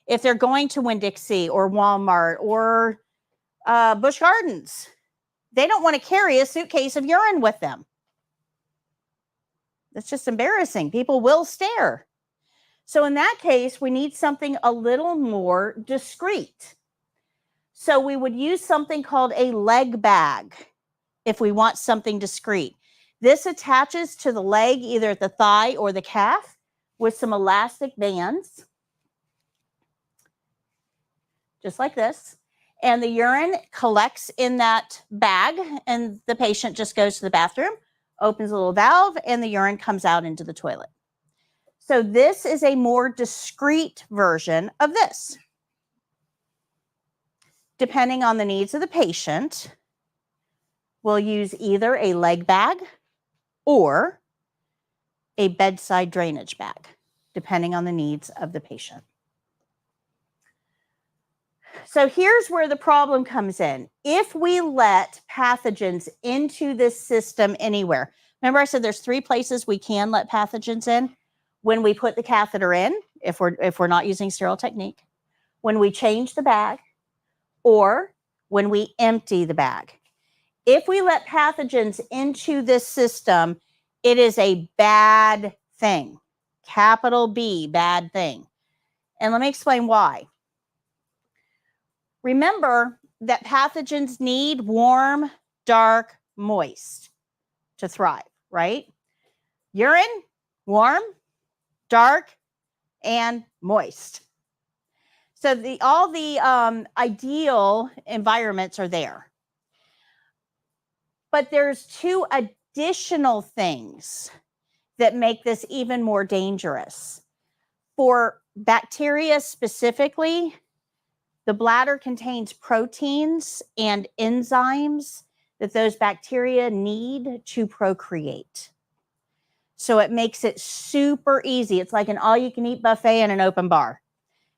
if they're going to Winn-Dixie or Walmart or Busch Gardens, they don't want to carry a suitcase of urine with them. That's just embarrassing. People will stare. So in that case, we need something a little more discreet. So we would use something called a leg bag if we want something discreet. This attaches to the leg, either at the thigh or the calf, with some elastic bands, just like this. And the urine collects in that bag, and the patient just goes to the bathroom, opens a little valve, and the urine comes out into the toilet. So this is a more discreet version of this. Depending on the needs of the patient, we'll use either a leg bag or a bedside drainage bag, depending on the needs of the patient. So here's where the problem comes in. If we let pathogens into this system anywhere, remember I said there's 3 places we can let pathogens in: when we put the catheter in, if we're not using sterile technique, when we change the bag, or when we empty the bag. If we let pathogens into this system, it is a bad thing. Capital B, bad thing. And let me explain why. Remember that pathogens need warm, dark, moist to thrive, right? Urine, warm, dark, and moist. So all the ideal environments are there. But there's 2 additional things that make this even more dangerous. For bacteria specifically, the bladder contains proteins and enzymes that those bacteria need to procreate. So it makes it super easy. It's like an all-you-can-eat buffet in an open bar.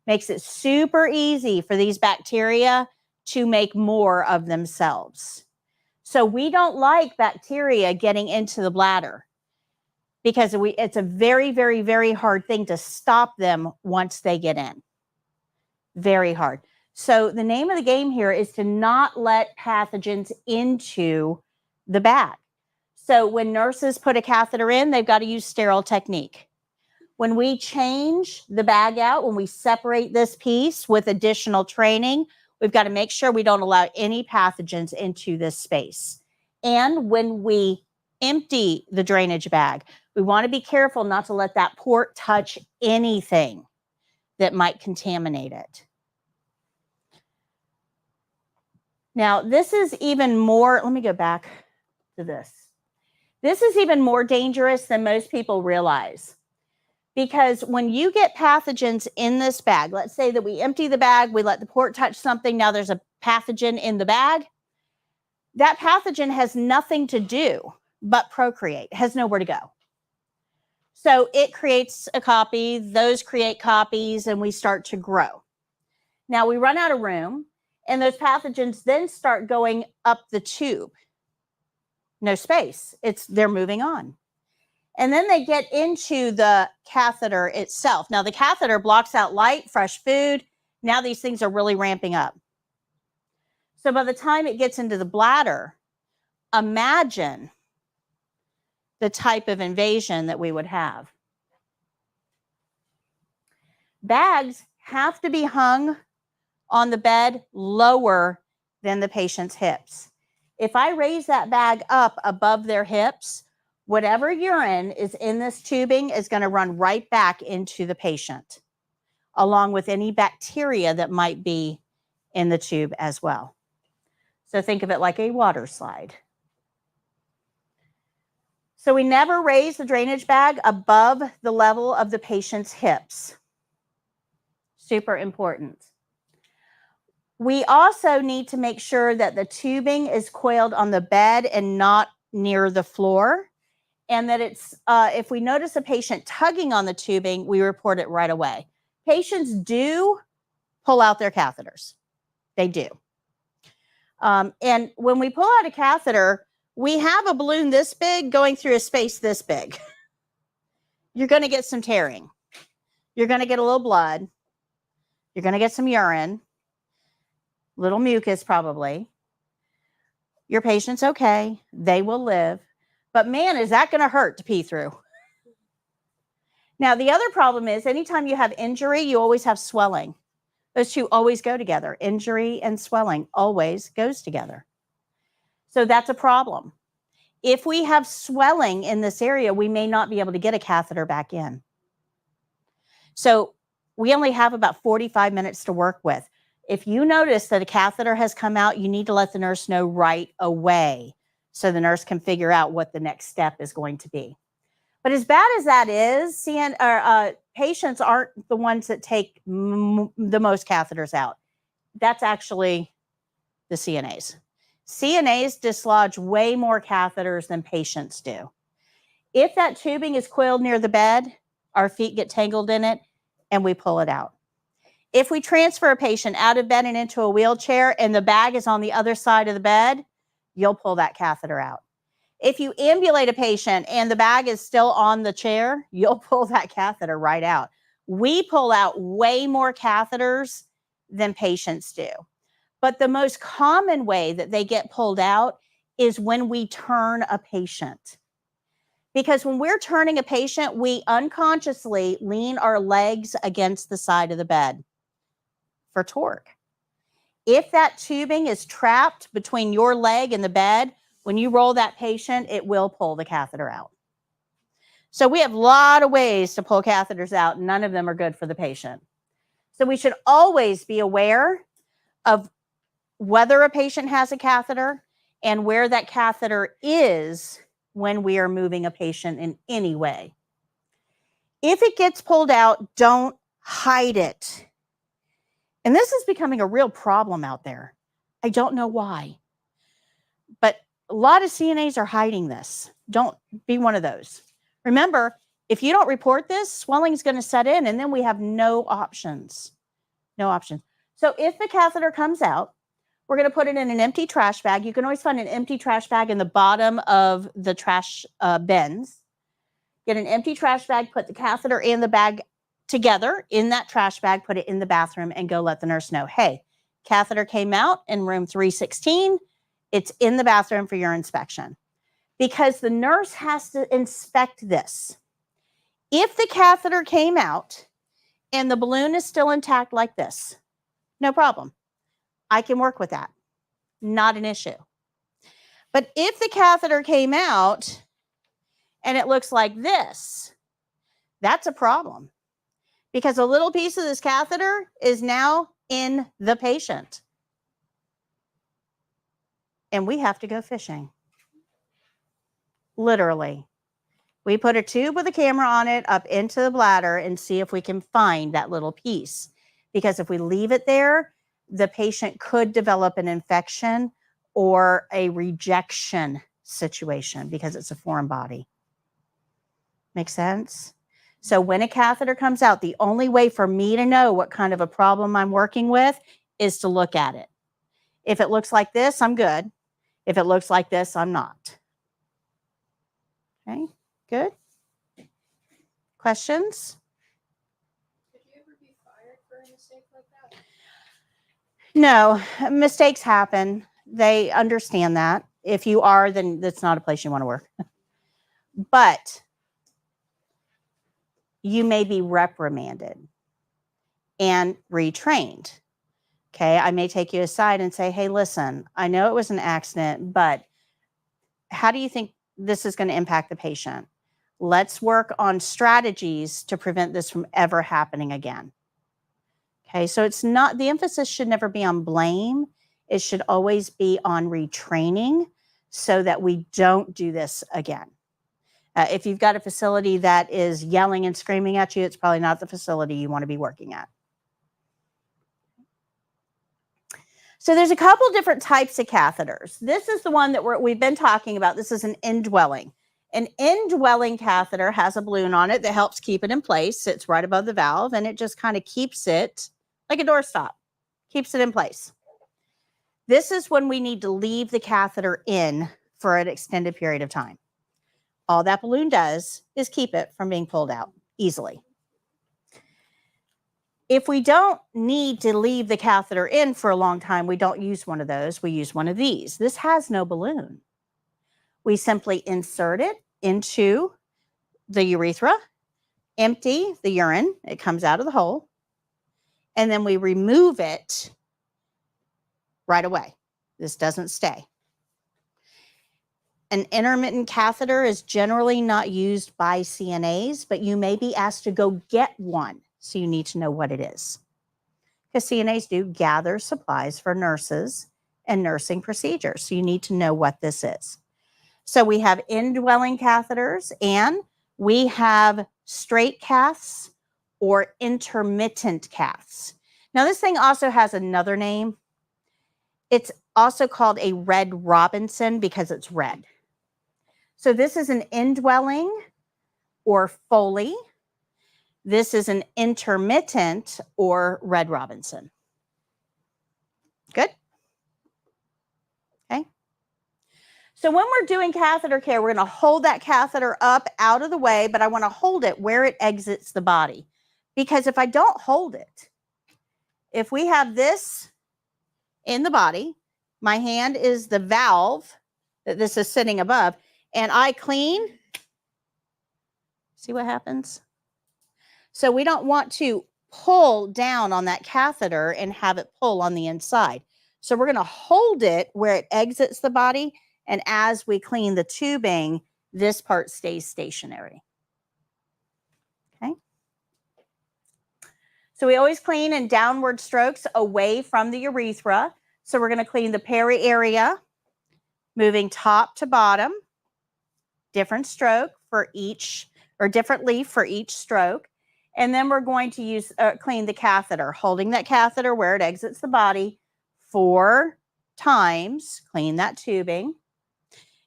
Makes it super easy for these bacteria to make more of themselves. So we don't like bacteria getting into the bladder because it's a very, very, very hard thing to stop them once they get in. Very hard. So the name of the game here is to not let pathogens into the bag. So when nurses put a catheter in, they've got to use sterile technique. When we change the bag out, when we separate this piece with additional training, we've got to make sure we don't allow any pathogens into this space. And when we empty the drainage bag, we want to be careful not to let that port touch anything that might contaminate it. Now, this is even more, let me go back to this. This is even more dangerous than most people realize. Because when you get pathogens in this bag, let's say that we empty the bag, we let the port touch something, now there's a pathogen in the bag. That pathogen has nothing to do but procreate, it has nowhere to go. So it creates a copy, those create copies, and we start to grow. Now we run out of room, and those pathogens then start going up the tube. No space, they're moving on. And then they get into the catheter itself. Now, the catheter blocks out light, fresh food. Now these things are really ramping up. So by the time it gets into the bladder, imagine the type of invasion that we would have. Bags have to be hung on the bed lower than the patient's hips. If I raise that bag up above their hips, whatever urine is in this tubing is going to run right back into the patient, along with any bacteria that might be in the tube as well. So think of it like a water slide. So we never raise the drainage bag above the level of the patient's hips. Super important. We also need to make sure that the tubing is coiled on the bed and not near the floor. And that it's, if we notice a patient tugging on the tubing, we report it right away. Patients do pull out their catheters. They do. And when we pull out a catheter, we have a balloon this big going through a space this big. you're going to get some tearing. You're going to get a little blood. You're going to get some urine, little mucus probably. Your patient's okay. They will live. But man, is that going to hurt to pee through. Now, the other problem is anytime you have injury, you always have swelling. Those two always go together. Injury and swelling always goes together. So that's a problem. If we have swelling in this area, we may not be able to get a catheter back in. So we only have about 45 minutes to work with. If you notice that a catheter has come out, you need to let the nurse know right away so the nurse can figure out what the next step is going to be. But as bad as that is, patients aren't the ones that take the most catheters out. That's actually the CNAs. CNAs dislodge way more catheters than patients do. If that tubing is coiled near the bed, our feet get tangled in it and we pull it out. If we transfer a patient out of bed and into a wheelchair and the bag is on the other side of the bed, you'll pull that catheter out. If you ambulate a patient and the bag is still on the chair, you'll pull that catheter right out. We pull out way more catheters than patients do. But the most common way that they get pulled out is when we turn a patient. Because when we're turning a patient, we unconsciously lean our legs against the side of the bed for torque. If that tubing is trapped between your leg and the bed, when you roll that patient, it will pull the catheter out. So we have a lot of ways to pull catheters out. None of them are good for the patient. So we should always be aware of whether a patient has a catheter and where that catheter is when we are moving a patient in any way. If it gets pulled out, don't hide it. And this is becoming a real problem out there. I don't know why. But a lot of CNAs are hiding this. Don't be one of those. Remember, if you don't report this, swelling is going to set in and then we have no options. No options. So if the catheter comes out, we're going to put it in an empty trash bag. You can always find an empty trash bag in the bottom of the trash bins. Get an empty trash bag, put the catheter and the bag together in that trash bag, put it in the bathroom and go let the nurse know, hey, catheter came out in room 316. It's in the bathroom for your inspection. Because the nurse has to inspect this. If the catheter came out and the balloon is still intact like this, no problem. I can work with that. Not an issue. But if the catheter came out and it looks like this, that's a problem. Because a little piece of this catheter is now in the patient. And we have to go fishing. Literally. We put a tube with a camera on it up into the bladder and see if we can find that little piece. Because if we leave it there, the patient could develop an infection or a rejection situation because it's a foreign body. Make sense? So when a catheter comes out, the only way for me to know what kind of a problem I'm working with is to look at it. If it looks like this, I'm good. If it looks like this, I'm not. Okay, good. Questions? Could you ever be fired for a mistake like that? No, mistakes happen. They understand that. If you are, then that's not a place you want to work. But you may be reprimanded and retrained. Okay, I may take you aside and say, hey, listen, I know it was an accident, but how do you think this is going to impact the patient? Let's work on strategies to prevent this from ever happening again. Okay, so it's not, the emphasis should never be on blame. It should always be on retraining so that we don't do this again. If you've got a facility that is yelling and screaming at you, it's probably not the facility you want to be working at. So there's a couple different types of catheters. This is the one that we've been talking about. This is an indwelling. An indwelling catheter has a balloon on it that helps keep it in place. Sits right above the valve, and it just kind of keeps it like a doorstop, keeps it in place. This is when we need to leave the catheter in for an extended period of time. All that balloon does is keep it from being pulled out easily. If we don't need to leave the catheter in for a long time, we don't use one of those. We use one of these. This has no balloon. We simply insert it into the urethra, empty the urine. It comes out of the hole. And then we remove it right away. This doesn't stay. An intermittent catheter is generally not used by CNAs, but you may be asked to go get one. So you need to know what it is. Because CNAs do gather supplies for nurses and nursing procedures. So you need to know what this is. So we have indwelling catheters and we have straight caths or intermittent caths. Now this thing also has another name. It's also called a red Robinson because it's red. So this is an indwelling or Foley. This is an intermittent or red Robinson. Good? Okay. So when we're doing catheter care, we're going to hold that catheter up out of the way, but I want to hold it where it exits the body. Because if I don't hold it, if we have this in the body, my hand is the valve that this is sitting above, and I clean, see what happens? So we don't want to pull down on that catheter and have it pull on the inside. So we're going to hold it where it exits the body, and as we clean the tubing, this part stays stationary. Okay. So we always clean in downward strokes away from the urethra. So we're going to clean the peri area, moving top to bottom, different stroke for each, or different leaf for each stroke. And then we're going to use clean the catheter, holding that catheter where it exits the body 4 times, clean that tubing.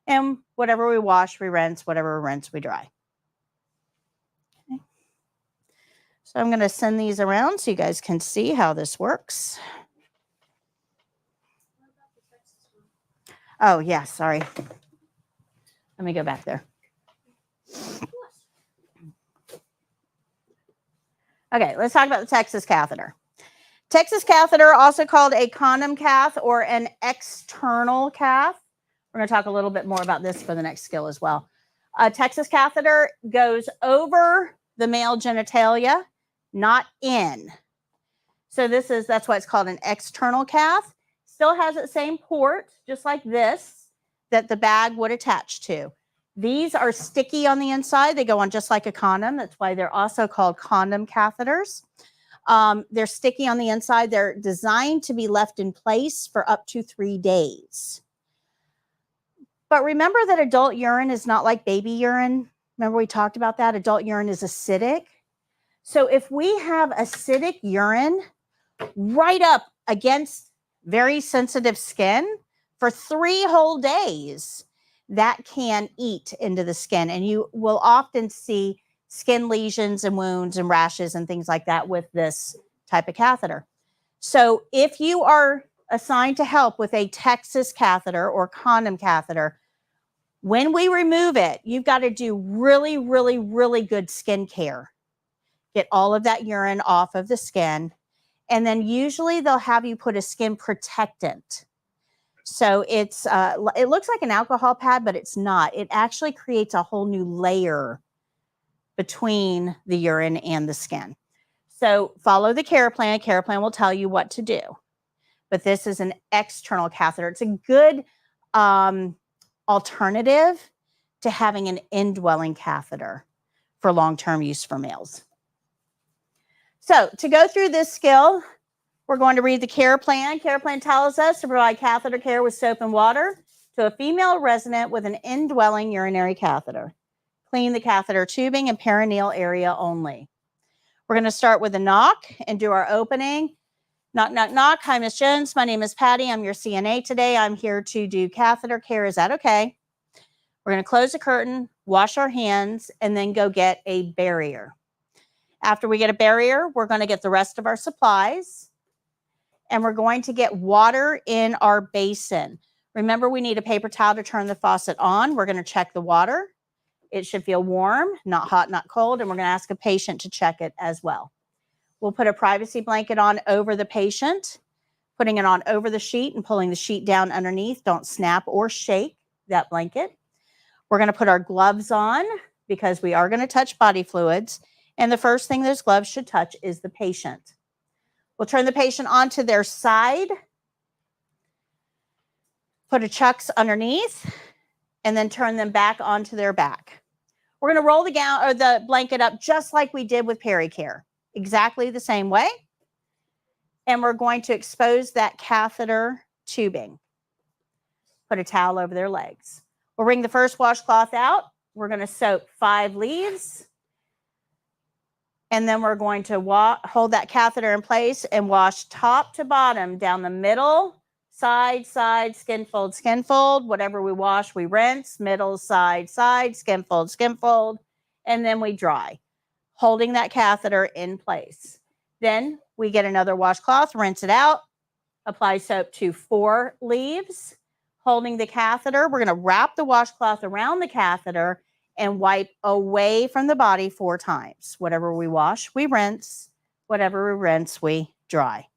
And whatever we wash, we rinse, whatever we rinse, we dry. Okay. So I'm going to send these around so you guys can see how this works. Oh, yeah, sorry. Let me go back there. Okay, let's talk about the Texas catheter. Texas catheter, also called a condom cath or an external cath. We're going to talk a little bit more about this for the next skill as well. A Texas catheter goes over the male genitalia, not in. So that's why it's called an external cath. Still has the same port, just like this, that the bag would attach to. These are sticky on the inside. They go on just like a condom. That's why they're also called condom catheters. They're sticky on the inside. They're designed to be left in place for up to 3 days. But remember that adult urine is not like baby urine. Remember we talked about that? Adult urine is acidic. So if we have acidic urine right up against very sensitive skin for 3 whole days, that can eat into the skin. And you will often see skin lesions and wounds and rashes and things like that with this type of catheter. So if you are assigned to help with a Texas catheter or condom catheter, when we remove it, you've got to do really, really, really good skin care. Get all of that urine off of the skin. And then usually they'll have you put a skin protectant. So it looks like an alcohol pad, but it's not. It actually creates a whole new layer between the urine and the skin. So follow the care plan. Care plan will tell you what to do. But this is an external catheter. It's a good alternative to having an indwelling catheter for long-term use for males. So to go through this skill, we're going to read the care plan. Care plan tells us to provide catheter care with soap and water to a female resident with an indwelling urinary catheter. Clean the catheter tubing and perineal area only. We're going to start with a knock and do our opening. Knock, knock, knock. Hi, Ms. Jones. My name is Patty. I'm your CNA today. I'm here to do catheter care. Is that okay? We're going to close the curtain, wash our hands, and then go get a barrier. After we get a barrier, we're going to get the rest of our supplies, and we're going to get water in our basin. Remember, we need a paper towel to turn the faucet on. We're going to check the water, It should feel warm, not hot, not cold, and we're going to ask a patient to check it as well. We'll put a privacy blanket on over the patient, putting it on over the sheet and pulling the sheet down underneath. Don't snap or shake that blanket. We're going to put our gloves on because we are going to touch body fluids. And the first thing those gloves should touch is the patient. We'll turn the patient onto their side, put a chucks underneath, and then turn them back onto their back. We're going to roll the gown or the blanket up just like we did with pericare, exactly the same way. And we're going to expose that catheter tubing. Put a towel over their legs. We'll wring the first washcloth out. We're going to soak 5 leaves. And then we're going to hold that catheter in place and wash top to bottom down the middle, side, skin fold. Whatever we wash, we rinse, middle, side, skin fold, and then we dry, holding that catheter in place. Then we get another washcloth, rinse it out, apply soap to 4 leaves, holding the catheter. We're going to wrap the washcloth around the catheter and wipe away from the body 4 times. Whatever we wash, we rinse. Whatever we rinse, we dry.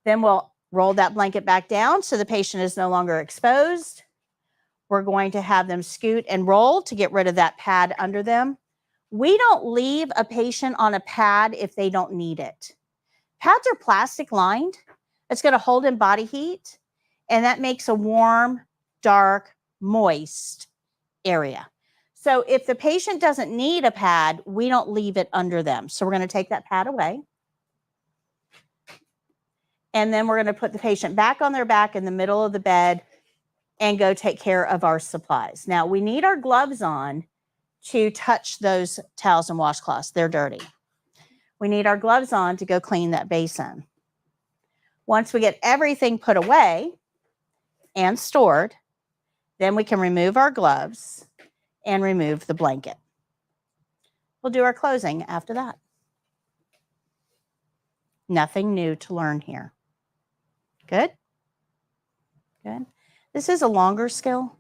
Then we'll roll that blanket back down so the patient is no longer exposed. We're going to have them scoot and roll to get rid of that pad under them. We don't leave a patient on a pad if they don't need it. Pads are plastic lined. It's going to hold in body heat, and that makes a warm, dark, moist area. So if the patient doesn't need a pad, we don't leave it under them. So we're going to take that pad away. And then we're going to put the patient back on their back in the middle of the bed and go take care of our supplies. Now, we need our gloves on to touch those towels and washcloths. They're dirty. We need our gloves on to go clean that basin. Once we get everything put away and stored, then we can remove our gloves and remove the blanket. We'll do our closing after that. Nothing new to learn here. Good? Good. This is a longer skill.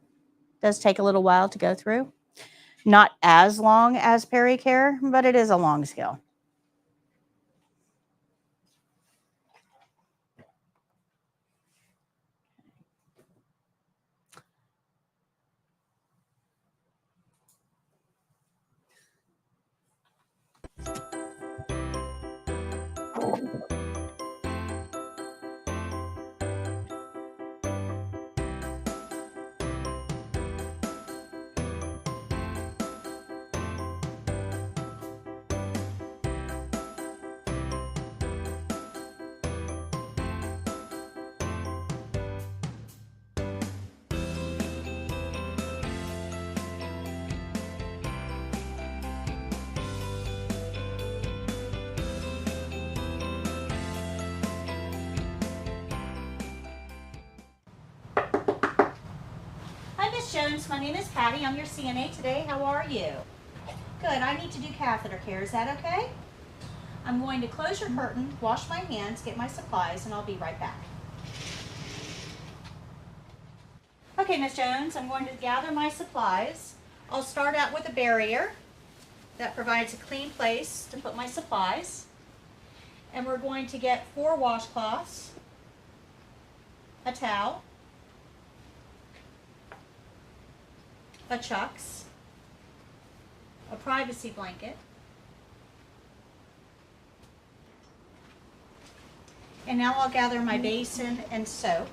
It does take a little while to go through. Not as long as pericare, but it is a long skill. Jones, my name is Patty. I'm your CNA today. How are you? Good. I need to do catheter care. Is that okay? I'm going to close your curtain, wash my hands, get my supplies, and I'll be right back. Okay, Miss Jones, I'm going to gather my supplies. I'll start out with a barrier that provides a clean place to put my supplies. And we're going to get 4 washcloths, a towel, a chucks, a privacy blanket, and now I'll gather my basin and soap.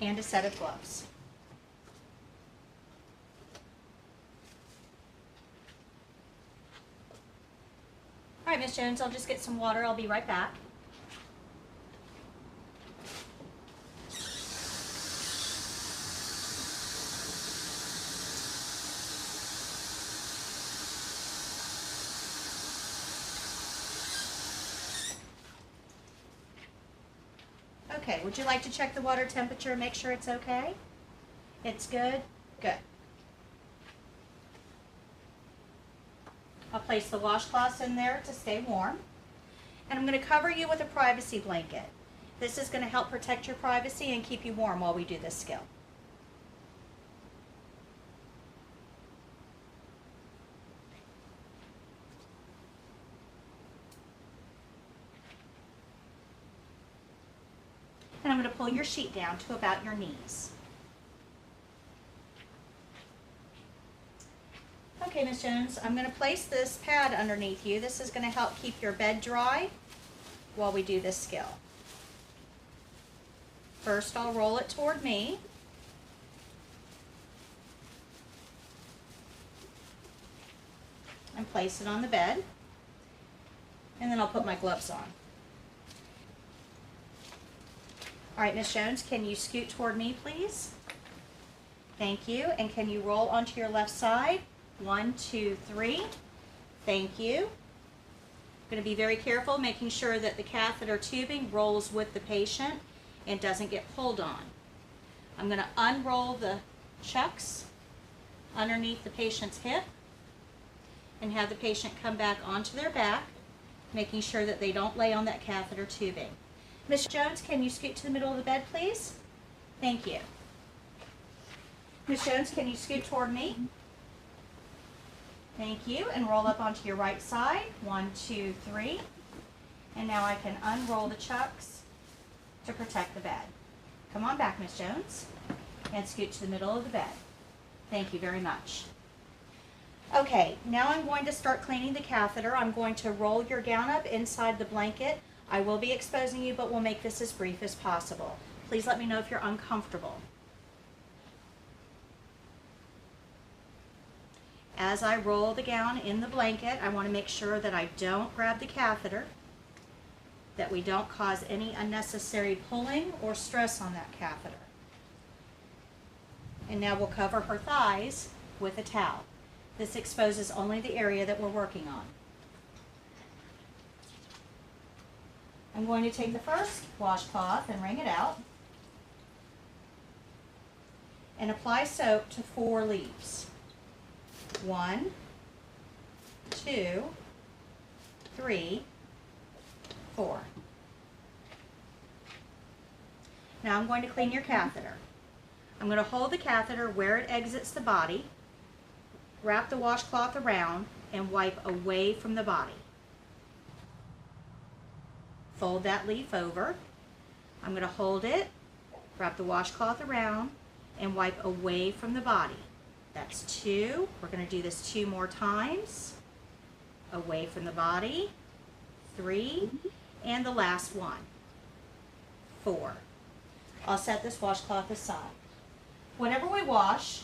And a set of gloves. All right, Miss Jones, I'll just get some water. I'll be right back. Okay, would you like to check the water temperature and make sure it's okay? It's good? Good. I'll place the washcloths in there to stay warm. And I'm going to cover you with a privacy blanket. This is going to help protect your privacy and keep you warm while we do this skill. And I'm going to pull your sheet down to about your knees. Okay, Ms. Jones, I'm going to place this pad underneath you. This is going to help keep your bed dry while we do this skill. First, I'll roll it toward me. And place it on the bed. And then I'll put my gloves on. All right, Ms. Jones, can you scoot toward me, please? Thank you. And can you roll onto your left side? 1, 2, 3. Thank you. I'm going to be very careful, making sure that the catheter tubing rolls with the patient and doesn't get pulled on. I'm going to unroll the chucks underneath the patient's hip and have the patient come back onto their back, making sure that they don't lay on that catheter tubing. Ms. Jones, can you scoot to the middle of the bed, please? Thank you. Ms. Jones, can you scoot toward me? Thank you. And roll up onto your right side. 1, 2, 3. And now I can unroll the chucks to protect the bed. Come on back, Ms. Jones, and scoot to the middle of the bed. Thank you very much. Okay, now I'm going to start cleaning the catheter. I'm going to roll your gown up inside the blanket. I will be exposing you, but we'll make this as brief as possible. Please let me know if you're uncomfortable. As I roll the gown in the blanket, I want to make sure that I don't grab the catheter, that we don't cause any unnecessary pulling or stress on that catheter. And now we'll cover her thighs with a towel. This exposes only the area that we're working on. I'm going to take the first washcloth and wring it out and apply soap to 4 leaves. 1, 2, 3, 4. Now I'm going to clean your catheter. I'm going to hold the catheter where it exits the body, wrap the washcloth around, and wipe away from the body. Fold that leaf over. I'm going to hold it, wrap the washcloth around, and wipe away from the body. That's 2. We're going to do this 2 more times. Away from the body. 3. And the last one. 4. I'll set this washcloth aside. Whenever we wash,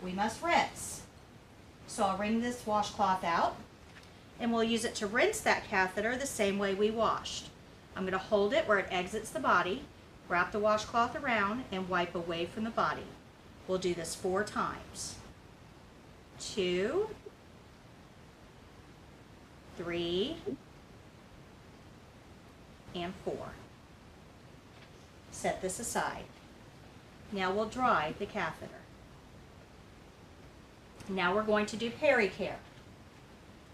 we must rinse. So I'll wring this washcloth out, and we'll use it to rinse that catheter the same way we washed. I'm going to hold it where it exits the body, wrap the washcloth around, and wipe away from the body. We'll do this 4 times. 2, 3, and 4. Set this aside. Now we'll dry the catheter. Now we're going to do peri-care.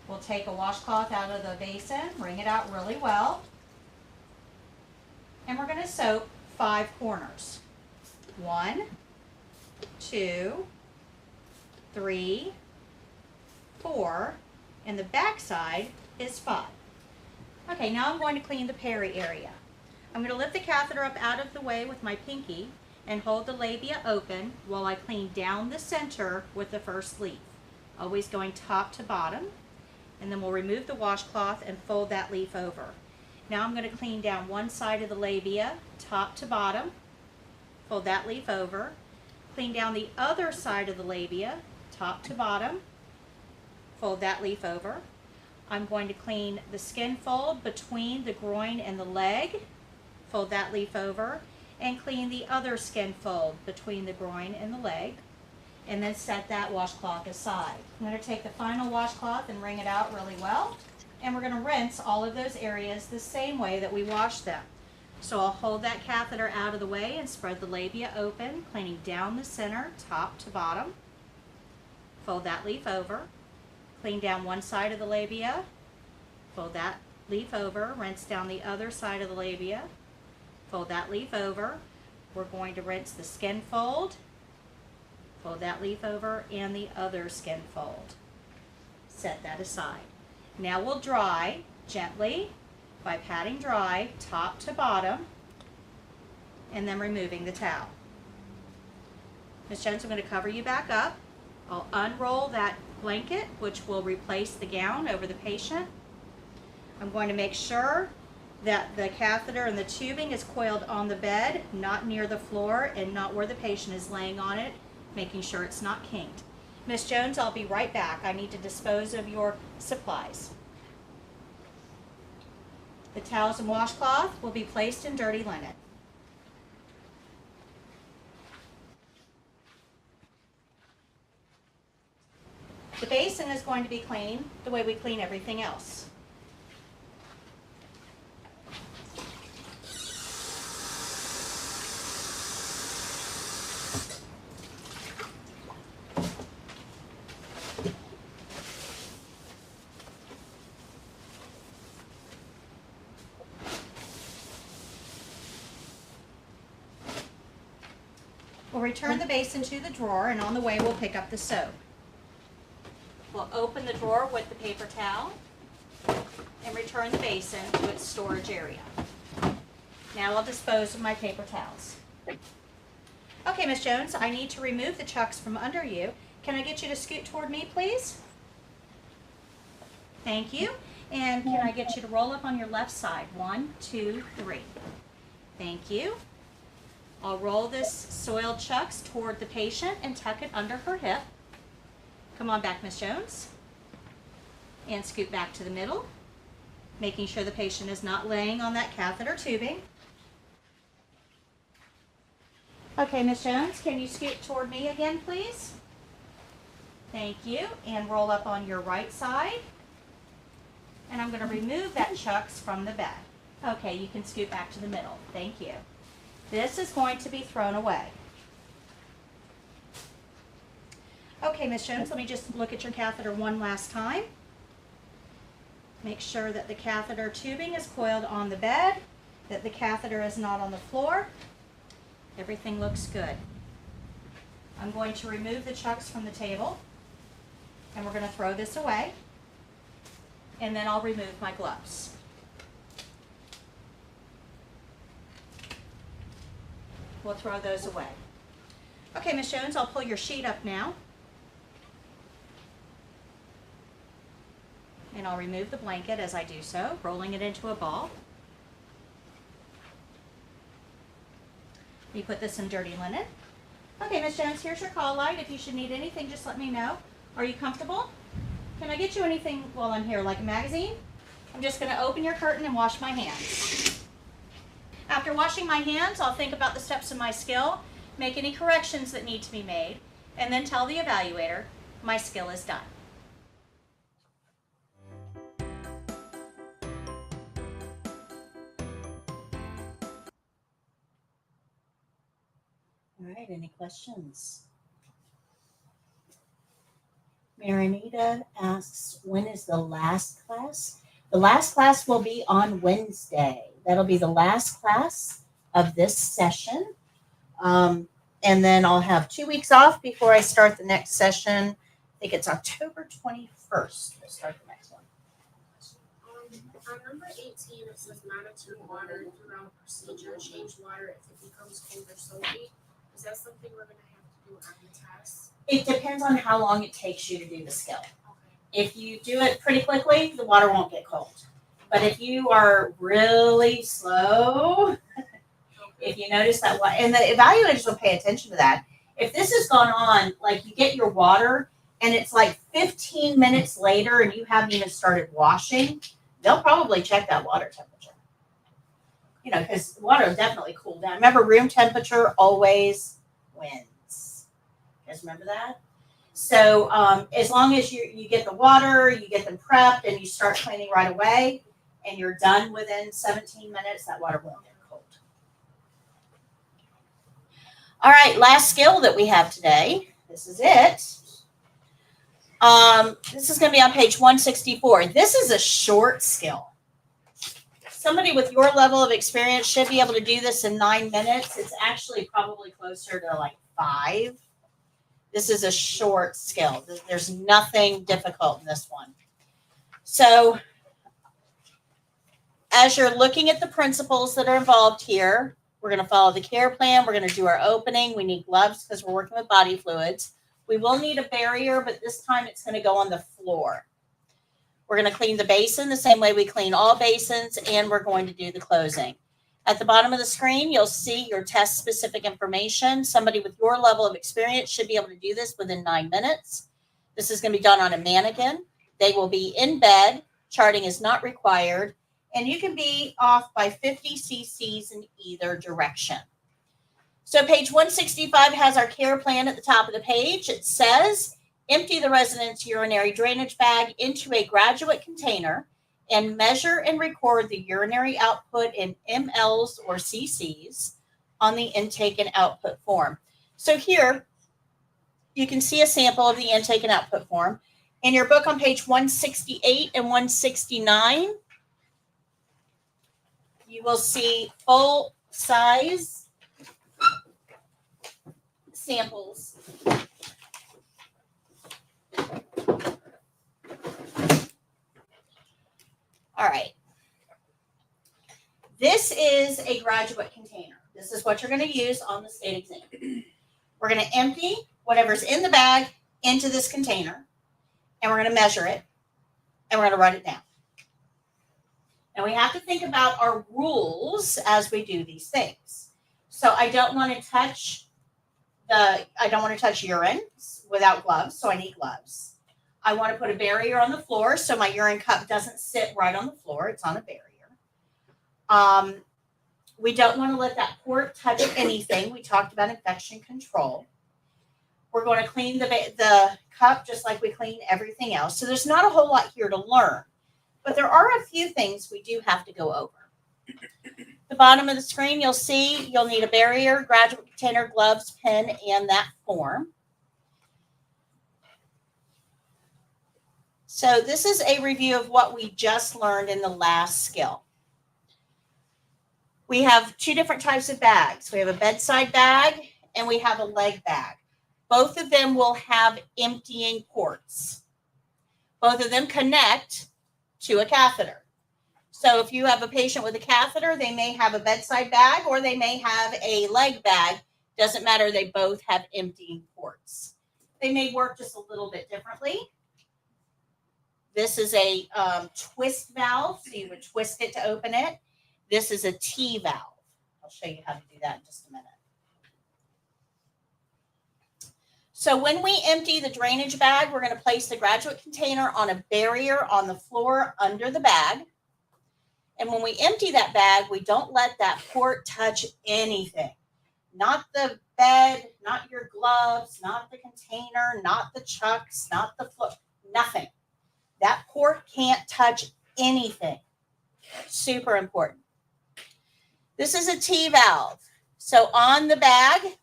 We'll take a washcloth out of the basin, wring it out really well, and we're going to soap 5 corners. 1, 2, 3, 4, and the back side is 5. Okay, now I'm going to clean the peri area. I'm going to lift the catheter up out of the way with my pinky and hold the labia open while I clean down the center with the first leaf, always going top to bottom, and then we'll remove the washcloth and fold that leaf over. Now I'm going to clean down one side of the labia, top to bottom, fold that leaf over, clean down the other side of the labia, top to bottom, fold that leaf over. I'm going to clean the skin fold between the groin and the leg, fold that leaf over, and clean the other skin fold between the groin and the leg, and then set that washcloth aside. I'm going to take the final washcloth and wring it out really well, and we're going to rinse all of those areas the same way that we washed them. So I'll hold that catheter out of the way and spread the labia open, cleaning down the center, top to bottom. Fold that leaf over, clean down one side of the labia, fold that leaf over, rinse down the other side of the labia, Fold that leaf over. We're going to rinse the skin fold. Fold that leaf over and the other skin fold. Set that aside. Now we'll dry gently by patting dry top to bottom and then removing the towel. Ms. Jones, I'm going to cover you back up. I'll unroll that blanket, which will replace the gown over the patient. I'm going to make sure that the catheter and the tubing is coiled on the bed, not near the floor and not where the patient is laying on it, making sure it's not kinked. Ms. Jones, I'll be right back. I need to dispose of your supplies. The towels and washcloth will be placed in dirty linen. The basin is going to be clean the way we clean everything else. We'll return the basin to the drawer, and on the way we'll pick up the soap. We'll open the drawer with the paper towel and return the basin to its storage area. Now I'll dispose of my paper towels. Okay, Ms. Jones, I need to remove the chucks from under you. Can I get you to scoot toward me, please? Thank you. And can I get you to roll up on your left side? 1, 2, 3. Thank you. I'll roll this soiled chucks toward the patient and tuck it under her hip. Come on back, Ms. Jones. And scoot back to the middle, making sure the patient is not laying on that catheter tubing. Okay, Ms. Jones, can you scoot toward me again, please? Thank you. And roll up on your right side. And I'm going to remove that chucks from the bed. Okay, you can scoot back to the middle. Thank you. This is going to be thrown away. Okay, Ms. Jones, let me just look at your catheter one last time. Make sure that the catheter tubing is coiled on the bed, that the catheter is not on the floor. Everything looks good. I'm going to remove the chucks from the table, and we're going to throw this away, and then I'll remove my gloves. We'll throw those away. Okay, Ms. Jones, I'll pull your sheet up now. And I'll remove the blanket as I do so, rolling it into a ball. You put this in dirty linen. Okay, Ms. Jones, here's your call light. If you should need anything, just let me know. Are you comfortable? Can I get you anything while I'm here, like a magazine? I'm just going to open your curtain and wash my hands. After washing my hands, I'll think about the steps of my skill, make any corrections that need to be made, and then tell the evaluator my skill is done. All right, any questions? Marinita asks, when is the last class? The last class will be on Wednesday. That'll be the last class of this session. And then I'll have 2 weeks off before I start the next session. I think it's October 21st. We'll start the next one. On number 18, it says monitor water throughout procedure. Change water if it becomes cold or soapy. Is that something we're going to have to do on the test? It depends on how long it takes you to do the skill. Okay. If you do it pretty quickly, the water won't get cold. But if you are really slow, if you notice that, and the evaluators will pay attention to that. If this has gone on, like you get your water and it's like 15 minutes later and you haven't even started washing, they'll probably check that water temperature. You know, because water will definitely cool down. Remember, room temperature always wins. You guys remember that? So as long as you get the water, you get them prepped, and you start cleaning right away, and you're done within 17 minutes, that water won't get cold. All right, last skill that we have today. This is it. This is going to be on page 164. This is a short skill. somebody with your level of experience should be able to do this in 9 minutes. It's actually probably closer to like 5. This is a short skill. There's nothing difficult in this one. So as you're looking at the principles that are involved here, we're going to follow the care plan. We're going to do our opening. We need gloves because we're working with body fluids. We will need a barrier, but this time it's going to go on the floor. We're going to clean the basin the same way we clean all basins, and we're going to do the closing. At the bottom of the screen, you'll see your test-specific information. Somebody with your level of experience should be able to do this within 9 minutes. This is going to be done on a mannequin. They will be in bed. Charting is not required. And you can be off by 50 cc's in either direction. So page 165 has our care plan at the top of the page. It says, empty the resident's urinary drainage bag into a graduate container and measure and record the urinary output in mLs or cc's on the intake and output form. So here, you can see a sample of the intake and output form. In your book on page 168 and 169, you will see full-size samples. All right. This is a graduate container. This is what you're going to use on the state exam. We're going to empty whatever's in the bag into this container, and we're going to measure it, and we're going to write it down. Now we have to think about our rules as we do these things. So I don't want to touch urine without gloves, so I need gloves. I want to put a barrier on the floor so my urine cup doesn't sit right on the floor. It's on a barrier. We don't want to let that port touch anything. We talked about infection control. We're going to clean the cup just like we clean everything else. So there's not a whole lot here to learn. But there are a few things we do have to go over. The bottom of the screen, you'll see you'll need a barrier, graduate container, gloves, pen, and that form. So this is a review of what we just learned in the last skill. We have 2 different types of bags. We have a bedside bag and we have a leg bag. Both of them will have emptying ports. Both of them connect to a catheter. So if you have a patient with a catheter, they may have a bedside bag or they may have a leg bag. Doesn't matter, they both have emptying ports. They may work just a little bit differently. This is a twist valve, so you would twist it to open it. This is a T valve. I'll show you how to do that in just a minute. So when we empty the drainage bag, we're going to place the graduate container on a barrier on the floor under the bag. And when we empty that bag, we don't let that port touch anything. Not the bed, not your gloves, not the container, not the chucks, not the floor, nothing. That port can't touch anything. Super important. This is a T valve. So on the bag,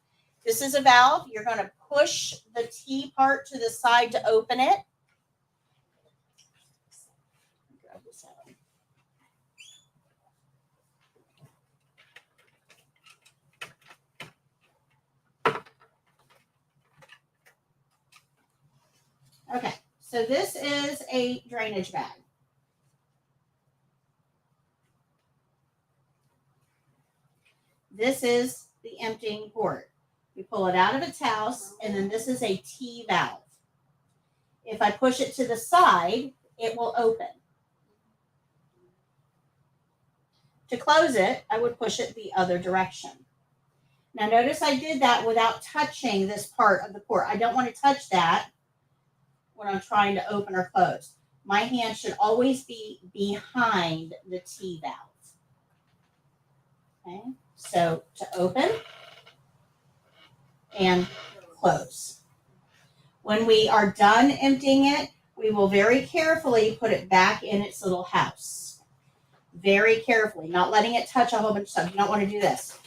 this is a valve. You're going to push the T part to the side to open it. Grab this out. Okay, so this is a drainage bag. This is the emptying port. We pull it out of its house, and then this is a T valve. If I push it to the side, it will open. To close it, I would push it the other direction. Now notice I did that without touching this part of the port. I don't want to touch that when I'm trying to open or close. My hand should always be behind the T valve. Okay, so to open and close. When we are done emptying it, we will very carefully put it back in its little house. Very carefully, not letting it touch a whole bunch of stuff. You don't want to do this.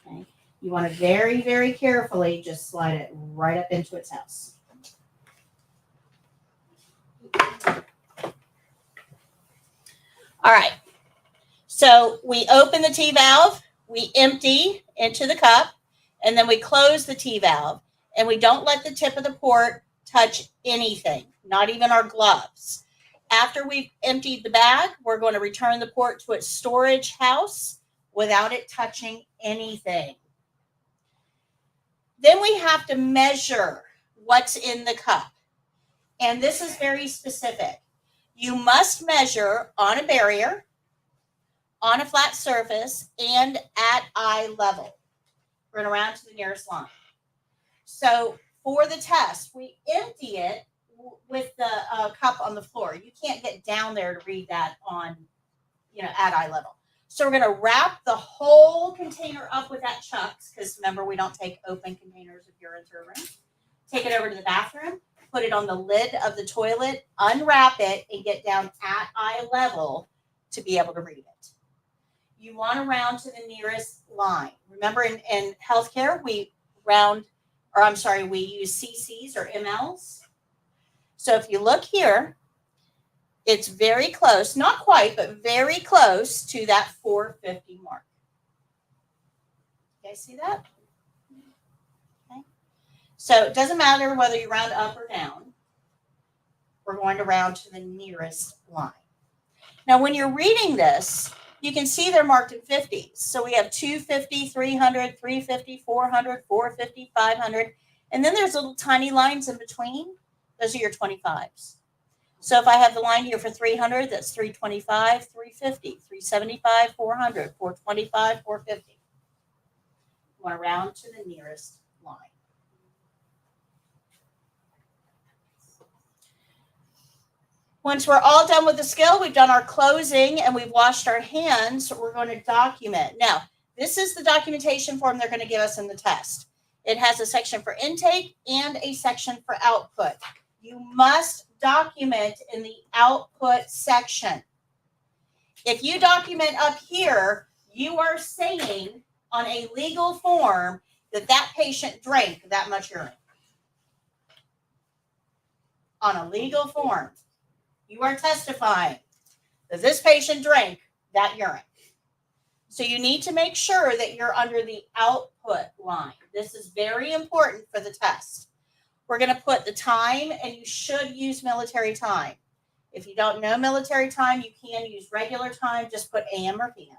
Okay. You want to very, very carefully just slide it right up into its house. All right. So we open the T-valve, we empty into the cup, and then we close the T-valve, and we don't let the tip of the port touch anything, not even our gloves. After we've emptied the bag, we're going to return the port to its storage house without it touching anything. Then we have to measure what's in the cup. And this is very specific. You must measure on a barrier, on a flat surface, and at eye level. We're going to round to the nearest line. So for the test, we empty it with the cup on the floor. You can't get down there to read that on, at eye level. So we're going to wrap the whole container up with that chucks, because remember, we don't take open containers of urine through a room. Take it over to the bathroom, put it on the lid of the toilet, unwrap it, and get down at eye level to be able to read it. You want to round to the nearest line. Remember, in healthcare, we use cc's or mLs. So if you look here, it's very close, not quite, but very close to that 450 mark. You guys see that? Okay. So it doesn't matter whether you round up or down. We're going to round to the nearest line. Now, when you're reading this, you can see they're marked in 50s. So we have 250, 300, 350, 400, 450, 500. And then there's little tiny lines in between. Those are your 25s. So if I have the line here for 300, that's 325, 350, 375, 400, 425, 450. You want to round to the nearest line. Once we're all done with the skill, we've done our closing and we've washed our hands, we're going to document. Now, this is the documentation form they're going to give us in the test. It has a section for intake and a section for output. You must document in the output section. If you document up here, you are saying on a legal form that that patient drank that much urine. On a legal form, you are testifying that this patient drank that urine. So you need to make sure that you're under the output line. This is very important for the test. We're going to put the time, and you should use military time. If you don't know military time, you can use regular time. Just put AM or PM.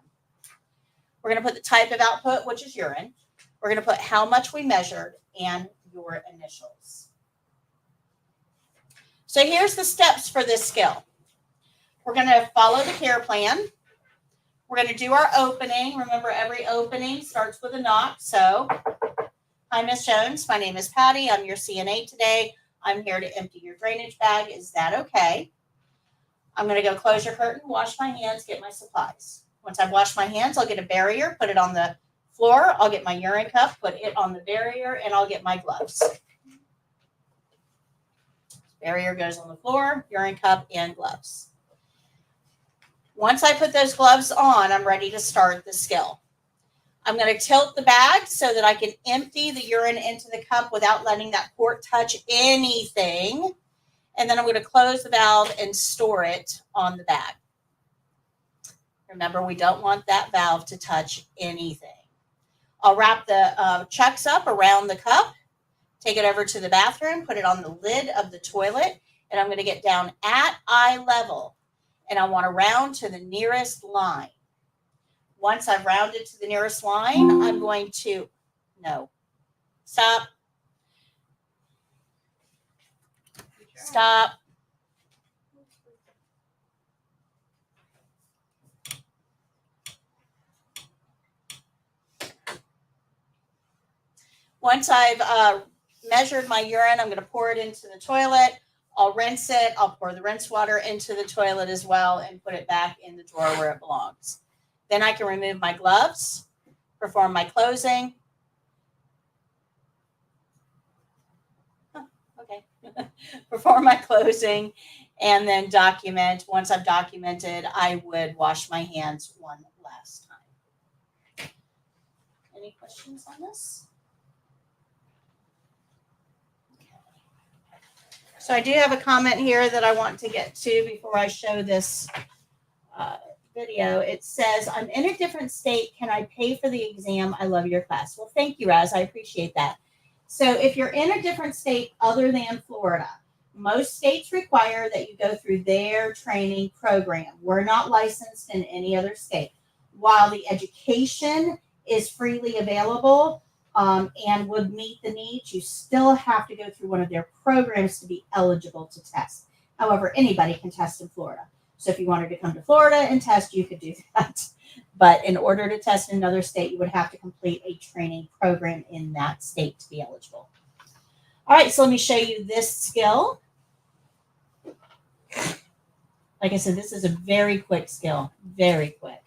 We're going to put the type of output, which is urine. We're going to put how much we measured and your initials. So here's the steps for this skill. We're going to follow the care plan. We're going to do our opening. Remember, every opening starts with a knock. So, hi, Ms. Jones. My name is Patty. I'm your CNA today. I'm here to empty your drainage bag. Is that okay? I'm going to go close your curtain, wash my hands, get my supplies. Once I've washed my hands, I'll get a barrier, put it on the floor. I'll get my urine cup, put it on the barrier, and I'll get my gloves. Barrier goes on the floor, urine cup, and gloves. Once I put those gloves on, I'm ready to start the skill. I'm going to tilt the bag so that I can empty the urine into the cup without letting that port touch anything. And then I'm going to close the valve and store it on the bag. Remember, we don't want that valve to touch anything. I'll wrap the chucks up around the cup, take it over to the bathroom, put it on the lid of the toilet, and I'm going to get down at eye level. And I want to round to the nearest line. Once I've rounded to the nearest line, I'm going to, stop. Stop. Once I've measured my urine, I'm going to pour it into the toilet. I'll rinse it. I'll pour the rinse water into the toilet as well and put it back in the drawer where it belongs. Then I can remove my gloves, perform my closing. Perform my closing, and then document. Once I've documented, I would wash my hands one last time. Any questions on this? So I do have a comment here that I want to get to before I show this video. It says, I'm in a different state. Can I pay for the exam? I love your class. Well, thank you, Raz. I appreciate that. So if you're in a different state other than Florida, most states require that you go through their training program. We're not licensed in any other state. While the education is freely available and would meet the needs, you still have to go through one of their programs to be eligible to test. However, anybody can test in Florida. So if you wanted to come to Florida and test, you could do that. But in order to test in another state, you would have to complete a training program in that state to be eligible. All right, so let me show you this skill. Like I said, this is a very quick skill, very quick.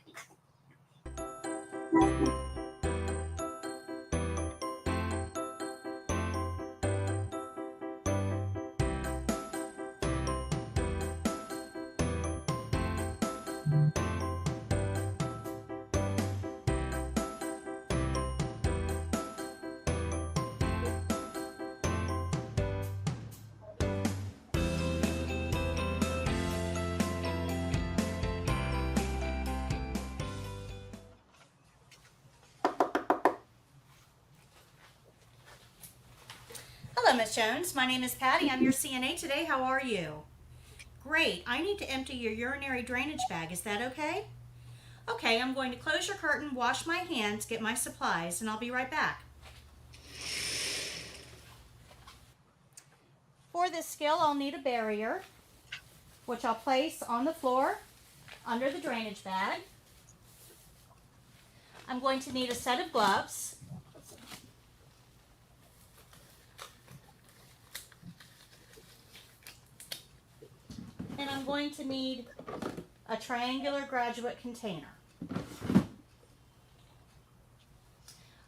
Hello, Miss Jones. My name is Patty. I'm your CNA today. How are you? Great. I need to empty your urinary drainage bag. Is that okay? Okay, I'm going to close your curtain, wash my hands, get my supplies, and I'll be right back. For this skill, I'll need a barrier, which I'll place on the floor under the drainage bag. I'm going to need a set of gloves. And I'm going to need a triangular graduate container.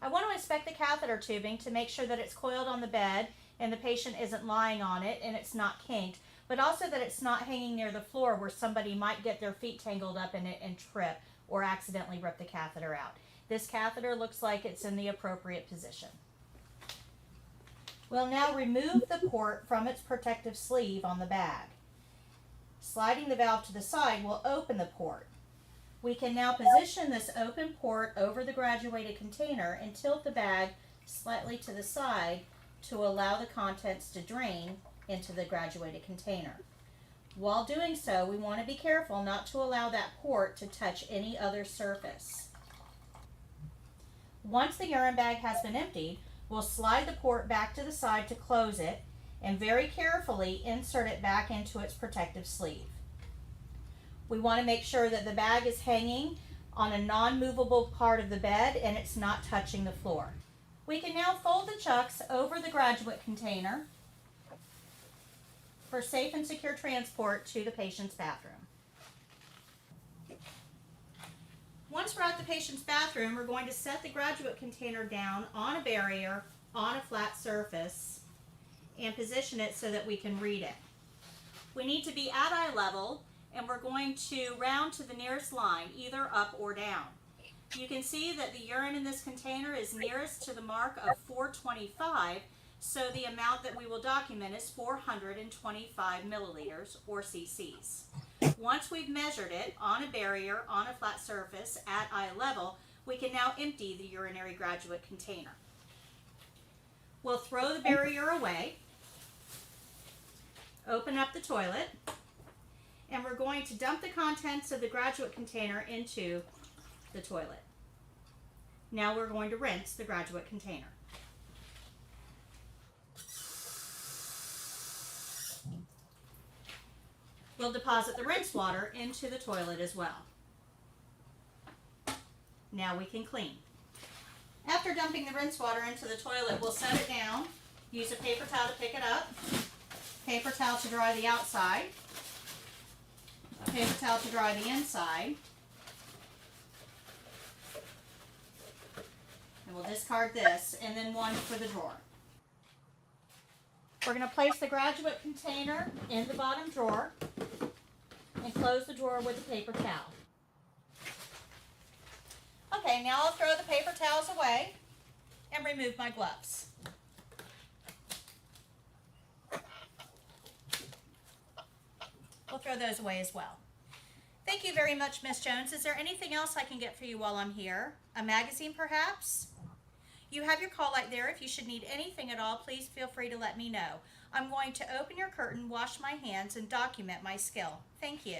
I want to inspect the catheter tubing to make sure that it's coiled on the bed and the patient isn't lying on it and it's not kinked, but also that it's not hanging near the floor where somebody might get their feet tangled up in it and trip or accidentally rip the catheter out. This catheter looks like it's in the appropriate position. We'll now remove the port from its protective sleeve on the bag. Sliding the valve to the side will open the port. We can now position this open port over the graduated container and tilt the bag slightly to the side to allow the contents to drain into the graduated container. While doing so, we want to be careful not to allow that port to touch any other surface. Once the urine bag has been emptied, we'll slide the port back to the side to close it and very carefully insert it back into its protective sleeve. We want to make sure that the bag is hanging on a non-movable part of the bed and it's not touching the floor. We can now fold the chucks over the graduate container for safe and secure transport to the patient's bathroom. Once we're at the patient's bathroom, we're going to set the graduate container down on a barrier on a flat surface and position it so that we can read it. We need to be at eye level, and we're going to round to the nearest line, either up or down. You can see that the urine in this container is nearest to the mark of 425, so the amount that we will document is 425 milliliters, or cc's. Once we've measured it on a barrier on a flat surface at eye level, we can now empty the urinary graduate container. We'll throw the barrier away, open up the toilet, and we're going to dump the contents of the graduate container into the toilet. Now we're going to rinse the graduate container. We'll deposit the rinse water into the toilet as well. Now we can clean. After dumping the rinse water into the toilet, we'll set it down, use a paper towel to pick it up, paper towel to dry the outside, a paper towel to dry the inside, and we'll discard this, and then one for the drawer. We're going to place the graduate container in the bottom drawer and close the drawer with a paper towel. Okay, now I'll throw the paper towels away and remove my gloves. throw those away as well. Thank you very much, Miss Jones. Is there anything else I can get for you while I'm here? A magazine, perhaps? You have your call light there. If you should need anything at all, please feel free to let me know. I'm going to open your curtain, wash my hands, and document my skill. Thank you.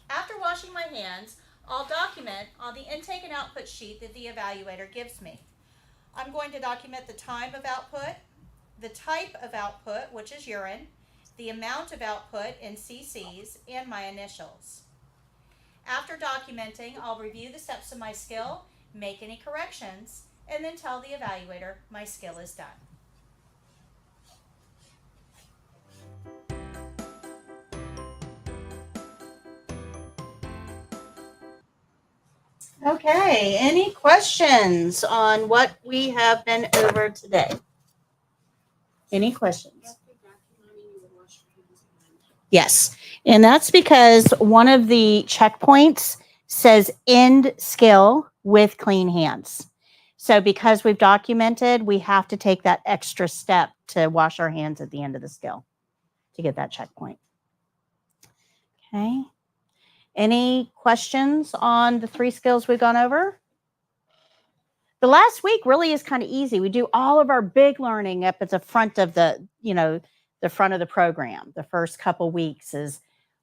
After washing my hands, I'll document on the intake and output sheet that the evaluator gives me. I'm going to document the time of output, the type of output, which is urine, the amount of output in cc's, and my initials. After documenting, I'll review the steps of my skill, make any corrections, and then tell the evaluator my skill is done. Okay, any questions on what we have been over today? Any questions? After documenting, you would wash your hands again. Yes, and that's because one of the checkpoints says end skill with clean hands. So because we've documented, we have to take that extra step to wash our hands at the end of the skill to get that checkpoint. Okay. Any questions on the 3 skills we've gone over? The last week really is kind of easy. We do all of our big learning up at the front of the front of the program. The first couple weeks is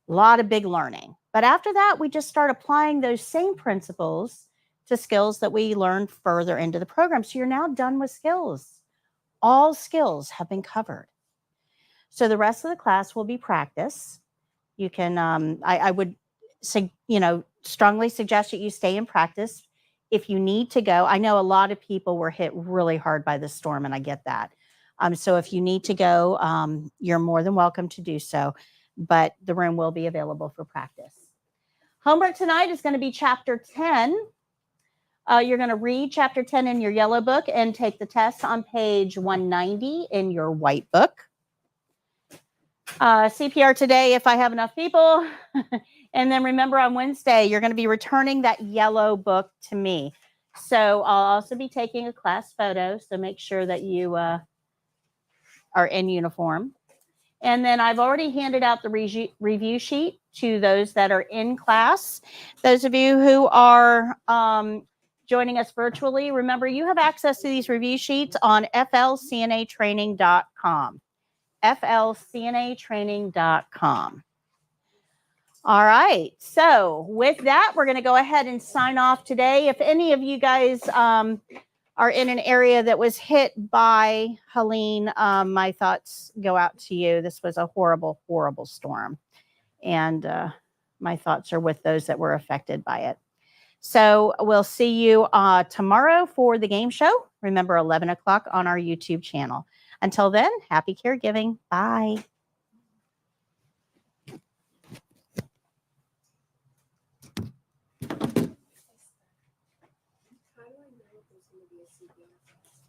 a lot of big learning. But after that, we just start applying those same principles to skills that we learned further into the program. So you're now done with skills. All skills have been covered. So the rest of the class will be practice. You can, I would strongly suggest that you stay in practice. If you need to go, I know a lot of people were hit really hard by the storm, and I get that. So if you need to go, you're more than welcome to do so, but the room will be available for practice. Homework tonight is going to be chapter 10. You're going to read chapter 10 in your yellow book and take the test on page 190 in your white book. CPR today, if I have enough people. And then remember, on Wednesday, you're going to be returning that yellow book to me. So I'll also be taking a class photo, so make sure that you are in uniform. And then I've already handed out the review sheet to those that are in class. Those of you who are joining us virtually, remember, you have access to these review sheets on flcnatraining.com. flcnatraining.com. All right. So with that, we're going to go ahead and sign off today. If any of you guys are in an area that was hit by Helene, my thoughts go out to you. This was a horrible, horrible storm. And my thoughts are with those that were affected by it. So we'll see you tomorrow for the game show. Remember, 11 o'clock on our YouTube channel. Until then, happy caregiving. Bye. How do I know if there's going to be a CPR class?